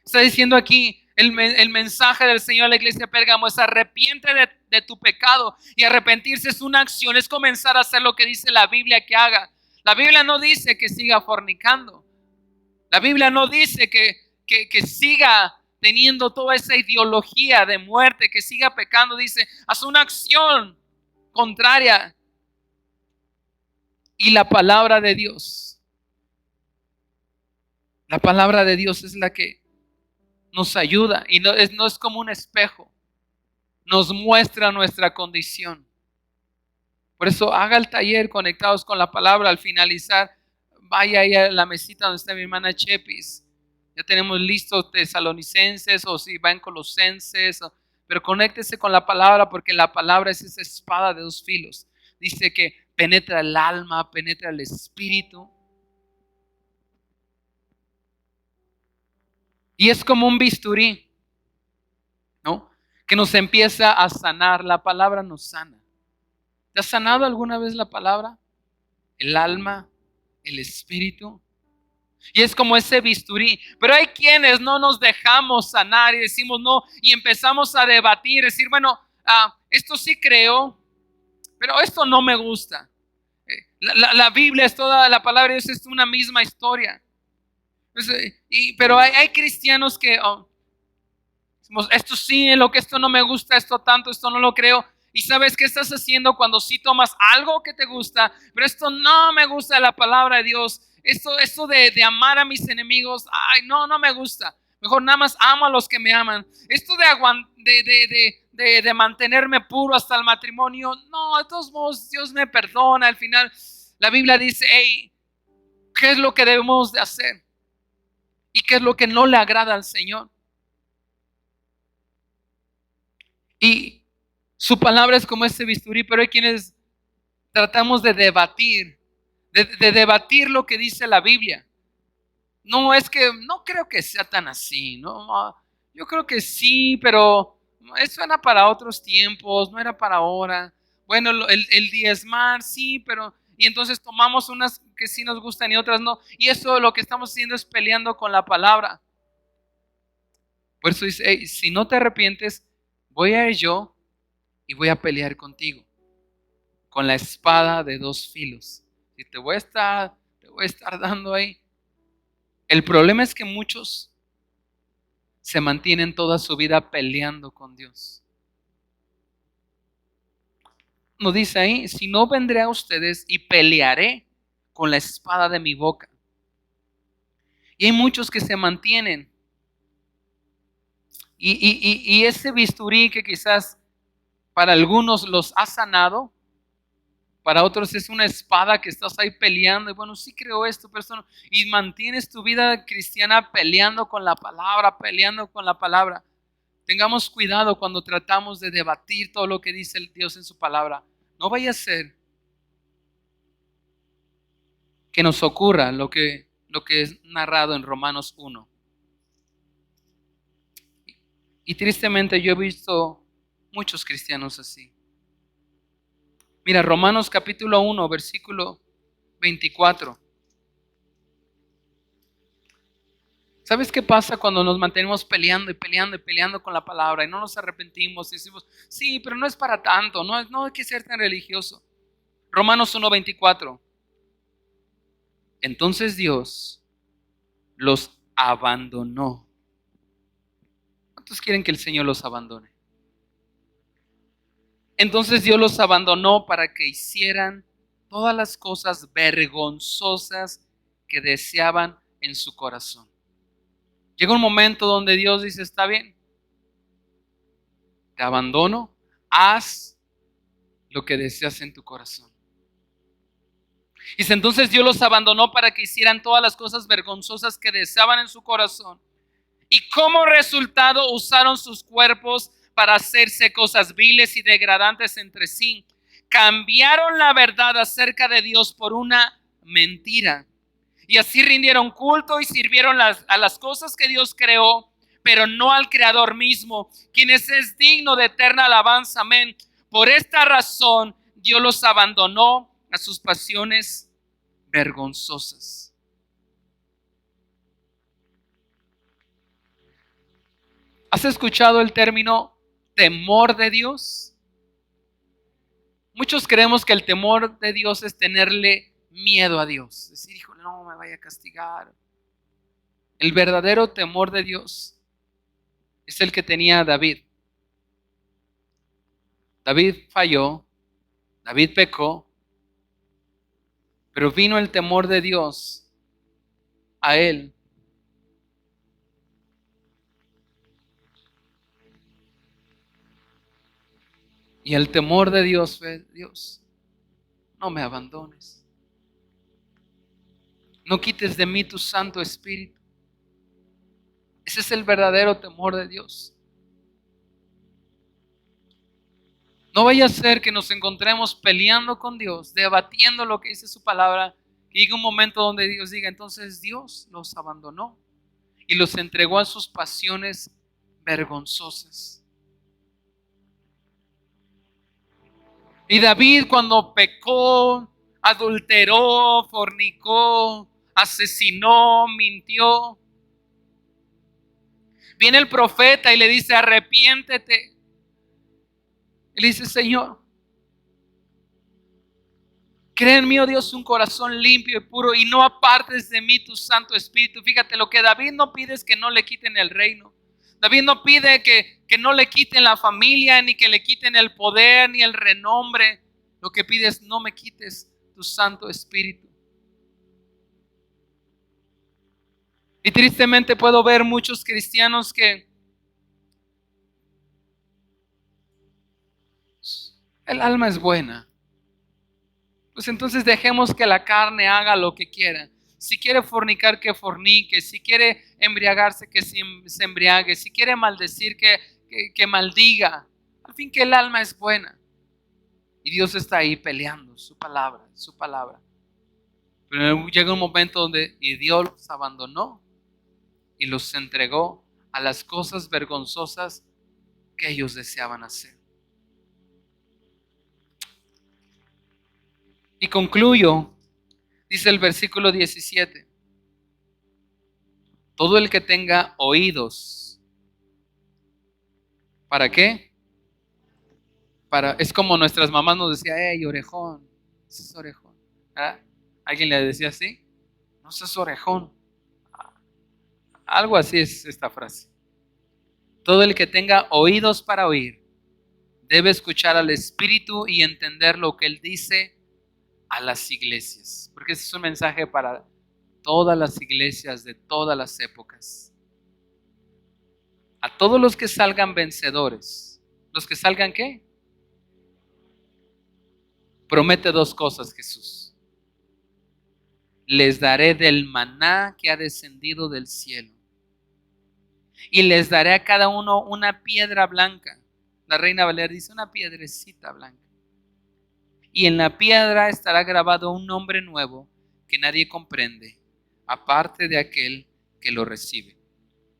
Está diciendo aquí el mensaje del Señor a la iglesia de Pérgamo es arrepiente de tu pecado. Y arrepentirse es una acción, es comenzar a hacer lo que dice la Biblia que haga. La Biblia no dice que siga fornicando. La Biblia no dice que siga teniendo toda esa ideología de muerte, que siga pecando. Dice, haz una acción contraria. Y la palabra de Dios es la que nos ayuda y no es como un espejo, nos muestra nuestra condición. Por eso haga el taller conectados con la palabra. Al finalizar, vaya ahí a la mesita donde está mi hermana Chepis. Ya tenemos listos Tesalonicenses o si va en Colosenses, pero conéctese con la palabra porque la palabra es esa espada de 2 filos. Dice que penetra el alma, penetra el espíritu. Y es como un bisturí, ¿no? Que nos empieza a sanar. La palabra nos sana. ¿Te ha sanado alguna vez la palabra? El alma, el espíritu. Y es como ese bisturí. Pero hay quienes no nos dejamos sanar y decimos no. Y empezamos a debatir, decir, bueno, esto sí creo, pero esto no me gusta. La Biblia es toda, la palabra de Dios es una misma historia. Pero hay cristianos que decimos, esto sí, en lo que esto no me gusta, esto tanto, esto no lo creo. Y sabes qué estás haciendo cuando sí tomas algo que te gusta, pero esto no me gusta de la palabra de Dios. Esto de amar a mis enemigos, ay, no me gusta. Mejor nada más amo a los que me aman. Esto de mantenerme puro hasta el matrimonio, no, de todos modos Dios me perdona. Al final la Biblia dice, hey, ¿qué es lo que debemos de hacer? ¿Y qué es lo que no le agrada al Señor? Y su palabra es como ese bisturí, pero hay quienes tratamos de debatir, de debatir lo que dice la Biblia. No, es que no creo que sea tan así, ¿no? Yo creo que sí, pero eso era para otros tiempos, no era para ahora. Bueno, el diezmar, sí, pero... Y entonces tomamos unas que sí nos gustan y otras no. Y eso lo que estamos haciendo es peleando con la palabra. Por eso dice, hey, si no te arrepientes, voy a ir yo y voy a pelear contigo. Con la espada de 2 filos. Y te voy a estar dando ahí. El problema es que muchos se mantienen toda su vida peleando con Dios. Nos dice ahí, si no vendré a ustedes y pelearé con la espada de mi boca. Y hay muchos que se mantienen. Y ese bisturí que quizás para algunos los ha sanado, para otros es una espada que estás ahí peleando. Y bueno, sí creo esto, pero esto no. Y mantienes tu vida cristiana peleando con la palabra, peleando con la palabra. Tengamos cuidado cuando tratamos de debatir todo lo que dice Dios en su palabra. No vaya a ser que nos ocurra lo que es narrado en Romanos 1. Y tristemente yo he visto muchos cristianos así. Mira, Romanos capítulo 1, versículo 24. ¿Sabes qué pasa cuando nos mantenemos peleando y peleando y peleando con la palabra y no nos arrepentimos y decimos, sí, pero no es para tanto, no hay que ser tan religioso? Romanos 1:24. Entonces Dios los abandonó. ¿Cuántos quieren que el Señor los abandone? Entonces Dios los abandonó para que hicieran todas las cosas vergonzosas que deseaban en su corazón. Llega un momento donde Dios dice, está bien, te abandono, haz lo que deseas en tu corazón. Dice, entonces Dios los abandonó para que hicieran todas las cosas vergonzosas que deseaban en su corazón. Y como resultado usaron sus cuerpos para hacerse cosas viles y degradantes entre sí. Cambiaron la verdad acerca de Dios por una mentira. Y así rindieron culto y sirvieron a las cosas que Dios creó, pero no al Creador mismo, quien es digno de eterna alabanza. Amén. Por esta razón Dios los abandonó a sus pasiones vergonzosas. ¿Has escuchado el término temor de Dios? Muchos creemos que el temor de Dios es tenerle miedo a Dios. Decir, hijo, no me vaya a castigar. El verdadero temor de Dios es el que tenía David. David falló, David pecó, pero vino el temor de Dios a él. Y el temor de Dios fue, Dios, no me abandones. No quites de mí tu Santo Espíritu. Ese es el verdadero temor de Dios. No vaya a ser que nos encontremos peleando con Dios, debatiendo lo que dice su palabra, y llegue un momento donde Dios diga, entonces Dios los abandonó y los entregó a sus pasiones vergonzosas. Y David, cuando pecó, adulteró, fornicó, asesinó, mintió, viene el profeta y le dice, arrepiéntete. Y le dice, Señor, crea en mí, oh Dios, un corazón limpio y puro, y no apartes de mí tu Santo Espíritu. Fíjate, lo que David no pide es que no le quiten el reino. David no pide que no le quiten la familia, ni que le quiten el poder, ni el renombre. Lo que pide es, no me quites tu Santo Espíritu. Y tristemente puedo ver muchos cristianos que el alma es buena. Pues entonces dejemos que la carne haga lo que quiera. Si quiere fornicar, que fornique. Si quiere embriagarse, que se embriague. Si quiere maldecir, que maldiga. Al fin que el alma es buena. Y Dios está ahí peleando su palabra, su palabra. Pero llega un momento donde Dios los abandonó y los entregó a las cosas vergonzosas que ellos deseaban hacer. Y concluyo, dice el versículo 17. Todo el que tenga oídos, ¿para qué? Es como nuestras mamás nos decían, hey, orejón, ese es orejón. ¿Ah? ¿Alguien le decía así? No seas orejón. Algo así es esta frase. Todo el que tenga oídos para oír, debe escuchar al Espíritu y entender lo que Él dice a las iglesias. Porque ese es un mensaje para todas las iglesias de todas las épocas. A todos los que salgan vencedores. ¿Los que salgan qué? Promete dos cosas Jesús. Les daré del maná que ha descendido del cielo. Y les daré a cada uno una piedra blanca. La Reina Valera dice una piedrecita blanca. Y en la piedra estará grabado un nombre nuevo que nadie comprende, aparte de aquel que lo recibe.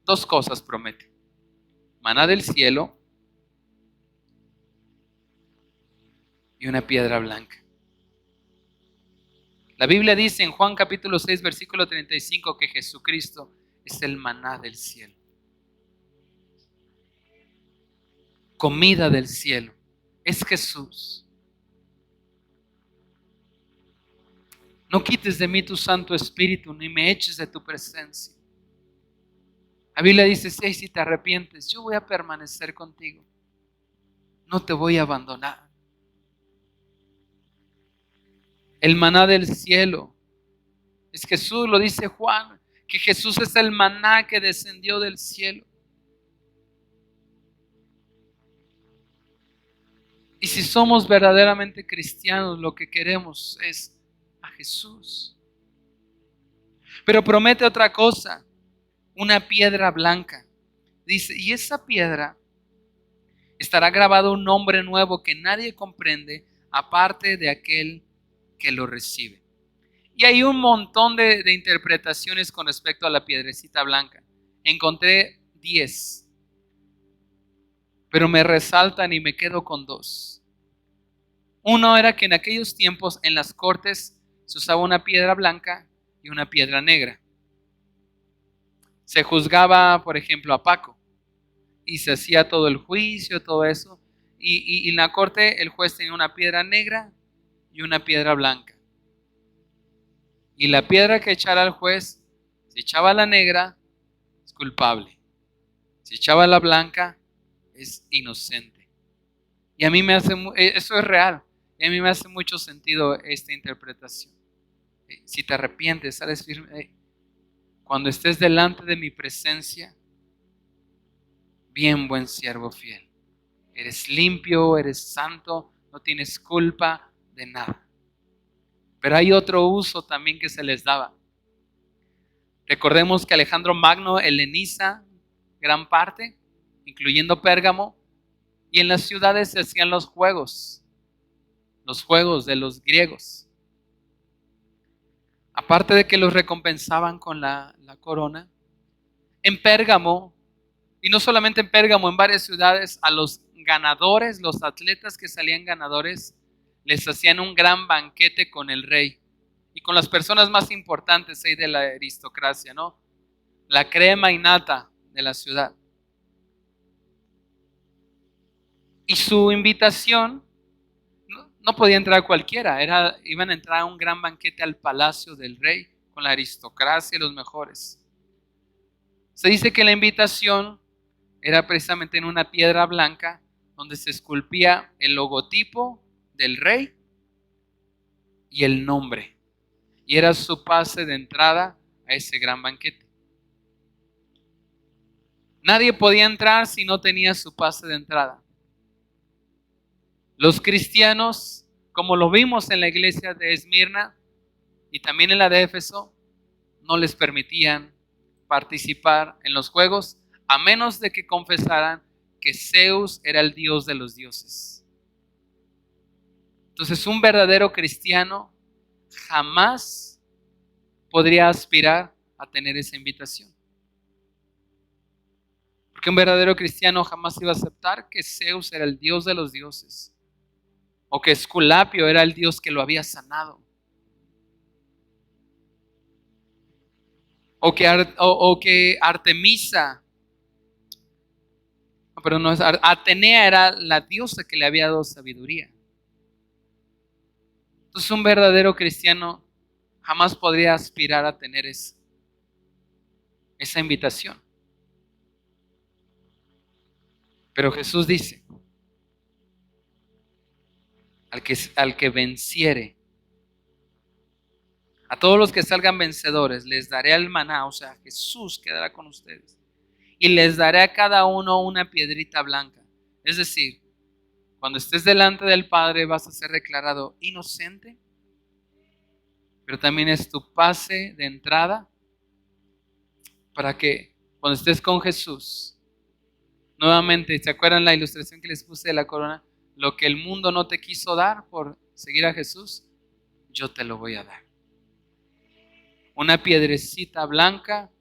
Dos cosas promete: maná del cielo y una piedra blanca. La Biblia dice en Juan capítulo 6, versículo 35, que Jesucristo es el maná del cielo. Comida del cielo. Es Jesús. No quites de mí tu Santo Espíritu, ni me eches de tu presencia. La Biblia dice, si te arrepientes, yo voy a permanecer contigo. No te voy a abandonar. El maná del cielo es Jesús, lo dice Juan, que Jesús es el maná que descendió del cielo. Y si somos verdaderamente cristianos, lo que queremos es a Jesús. Pero promete otra cosa, una piedra blanca. Dice, y esa piedra estará grabado un nombre nuevo que nadie comprende, aparte de aquel que lo recibe. Y hay un montón de interpretaciones con respecto a la piedrecita blanca. Encontré 10, pero me resaltan y me quedo con 2. Uno era que en aquellos tiempos en las cortes se usaba una piedra blanca y una piedra negra. Se juzgaba, por ejemplo, a Paco y se hacía todo el juicio, todo eso. Y en la corte el juez tenía una piedra negra y una piedra blanca. Y la piedra que echara el juez, si echaba la negra, es culpable. Si echaba la blanca, es inocente. Y a mí me hace, eso es real. Y a mí me hace mucho sentido esta interpretación. Si te arrepientes, sales firme. Cuando estés delante de mi presencia, bien buen siervo fiel. Eres limpio, eres santo, no tienes culpa de nada. Pero hay otro uso también que se les daba. Recordemos que Alejandro Magno heleniza gran parte, incluyendo Pérgamo, y en las ciudades se hacían los juegos de los griegos. Aparte de que los recompensaban con la corona, en Pérgamo, y no solamente en Pérgamo, en varias ciudades, a los ganadores, los atletas que salían ganadores, les hacían un gran banquete con el rey y con las personas más importantes ahí de la aristocracia, ¿no? La crema innata de la ciudad. Y su invitación, no podía entrar cualquiera, iban a entrar a un gran banquete al palacio del rey con la aristocracia y los mejores. Se dice que la invitación era precisamente en una piedra blanca donde se esculpía el logotipo del rey y el nombre. Y era su pase de entrada a ese gran banquete. Nadie podía entrar si no tenía su pase de entrada. Los cristianos, como lo vimos en la iglesia de Esmirna y también en la de Éfeso, no les permitían participar en los juegos a menos de que confesaran que Zeus era el dios de los dioses. Entonces, un verdadero cristiano jamás podría aspirar a tener esa invitación. Porque un verdadero cristiano jamás iba a aceptar que Zeus era el dios de los dioses o que Esculapio era el dios que lo había sanado. O que Artemisa, pero no es Atenea, era la diosa que le había dado sabiduría. Entonces un verdadero cristiano jamás podría aspirar a tener esa invitación. Pero Jesús dice, al que venciere, a todos los que salgan vencedores, les daré el maná, o sea, Jesús quedará con ustedes. Y les daré a cada uno una piedrita blanca. Es decir, cuando estés delante del Padre vas a ser declarado inocente, pero también es tu pase de entrada para que cuando estés con Jesús, nuevamente, ¿se acuerdan la ilustración que les puse de la corona? Lo que el mundo no te quiso dar por seguir a Jesús, yo te lo voy a dar. una piedrecita blanca,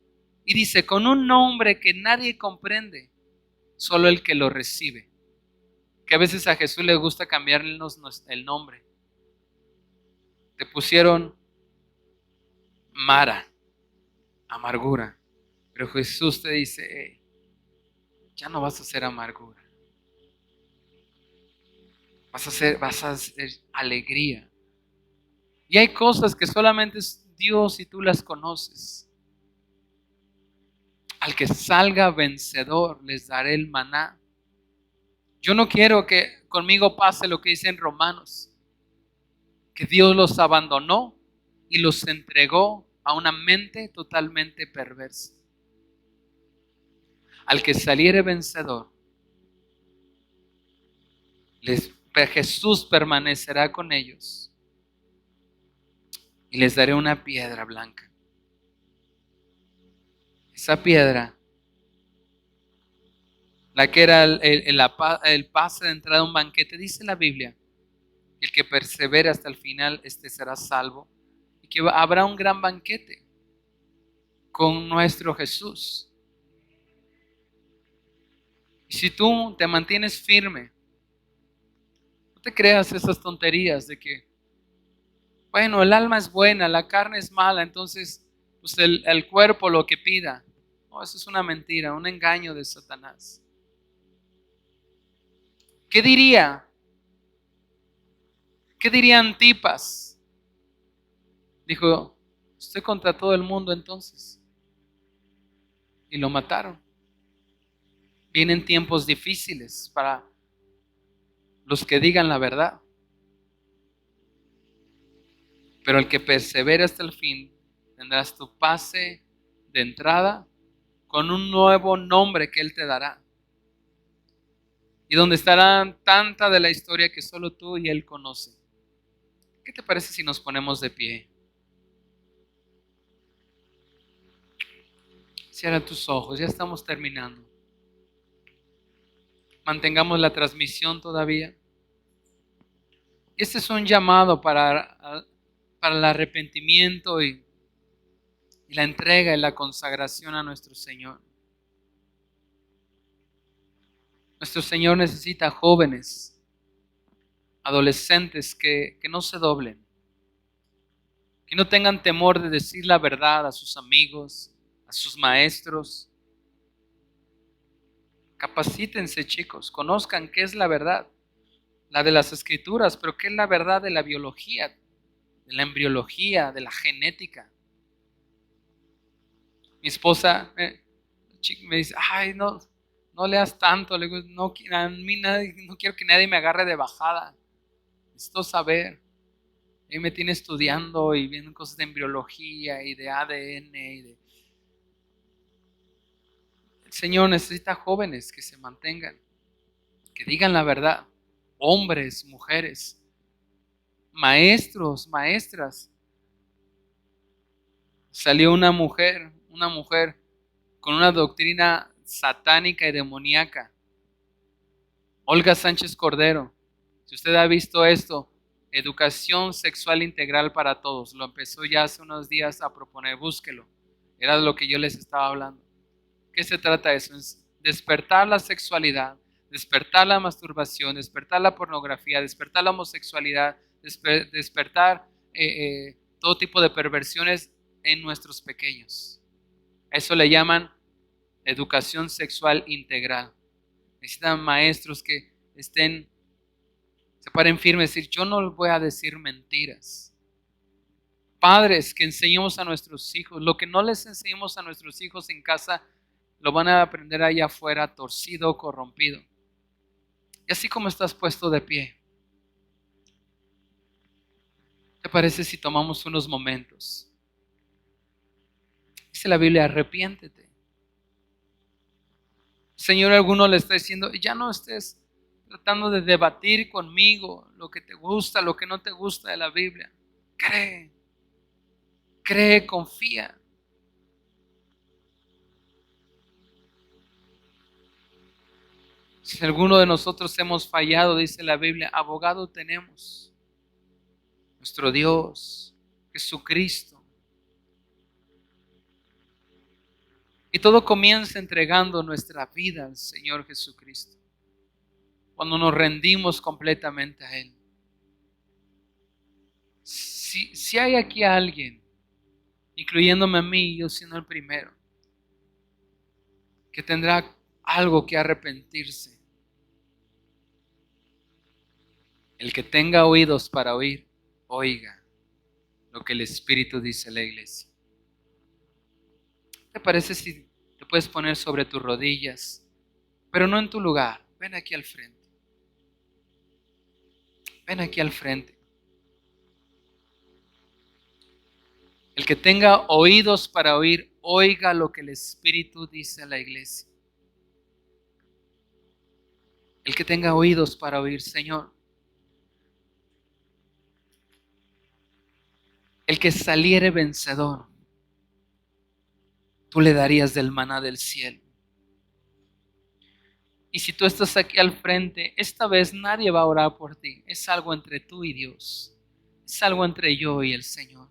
y dice, con un nombre que nadie comprende, solo el que lo recibe. Que a veces a Jesús le gusta cambiarnos el nombre. Te pusieron Mara, amargura, pero Jesús te dice, hey, ya no vas a ser amargura, vas a ser alegría. Y hay cosas que solamente es Dios y tú las conoces. Al que salga vencedor les daré el maná. Yo no quiero que conmigo pase lo que dice en Romanos, que Dios los abandonó y los entregó a una mente totalmente perversa. Al que saliere vencedor, Jesús permanecerá con ellos y les daré una piedra blanca. Esa piedra, la que era el pase de entrada a un banquete, dice la Biblia, el que persevere hasta el final, este será salvo, y que habrá un gran banquete con nuestro Jesús. Y si tú te mantienes firme, no te creas esas tonterías de que, bueno, el alma es buena, la carne es mala, entonces pues el cuerpo lo que pida. No, eso es una mentira, un engaño de Satanás. ¿Qué diría? ¿Qué diría Antipas? Dijo, estoy contra todo el mundo entonces. Y lo mataron. Vienen tiempos difíciles para los que digan la verdad. Pero el que persevere hasta el fin, tendrás tu pase de entrada con un nuevo nombre que Él te dará. Y donde estarán tanta de la historia que solo tú y Él conocen. ¿Qué te parece si nos ponemos de pie? Cierra tus ojos, ya estamos terminando. Mantengamos la transmisión todavía. Este es un llamado para el arrepentimiento y la entrega y la consagración a nuestro Señor. Nuestro Señor necesita jóvenes, adolescentes que no se doblen, que no tengan temor de decir la verdad a sus amigos, a sus maestros. Capacítense, chicos, conozcan qué es la verdad, la de las escrituras, pero qué es la verdad de la biología, de la embriología, de la genética. Mi esposa me dice, ay, no leas tanto. Le digo, no, a mí no quiero que nadie me agarre de bajada. Necesito saber. Él me tiene estudiando y viendo cosas de embriología y de ADN. El Señor necesita jóvenes que se mantengan, que digan la verdad. Hombres, mujeres, maestros, maestras. Salió una mujer con una doctrina satánica y demoníaca. Olga Sánchez Cordero. Si usted ha visto esto, educación sexual integral para todos. Lo empezó ya hace unos días a proponer, búsquelo. Era de lo que yo les estaba hablando. ¿Qué se trata de eso? Es despertar la sexualidad, despertar la masturbación, despertar la pornografía, despertar la homosexualidad, despertar todo tipo de perversiones en nuestros pequeños. Eso le llaman educación sexual integral. Necesitan maestros que se paren firmes y decir, yo no les voy a decir mentiras. Padres que enseñemos a nuestros hijos, lo que no les enseñemos a nuestros hijos en casa, lo van a aprender allá afuera, torcido, corrompido. Y así como estás puesto de pie, ¿te parece si tomamos unos momentos? Dice la Biblia, arrepiéntete. Señor, alguno le está diciendo, ya no estés tratando de debatir conmigo lo que te gusta, lo que no te gusta de la Biblia. Cree, confía. Si alguno de nosotros hemos fallado, dice la Biblia, abogado tenemos, nuestro Dios, Jesucristo. Y todo comienza entregando nuestra vida al Señor Jesucristo. Cuando nos rendimos completamente a Él. Si hay aquí alguien, incluyéndome a mí, yo siendo el primero, que tendrá algo que arrepentirse, el que tenga oídos para oír, oiga lo que el Espíritu dice a la iglesia. ¿Te parece si te puedes poner sobre tus rodillas, pero no en tu lugar? Ven aquí al frente. Ven aquí al frente. El que tenga oídos para oír, oiga lo que el Espíritu dice a la iglesia. El que tenga oídos para oír, Señor. El que saliere vencedor, tú le darías del maná del cielo. Y si tú estás aquí al frente, esta vez nadie va a orar por ti. Es algo entre tú y Dios. Es algo entre yo y el Señor.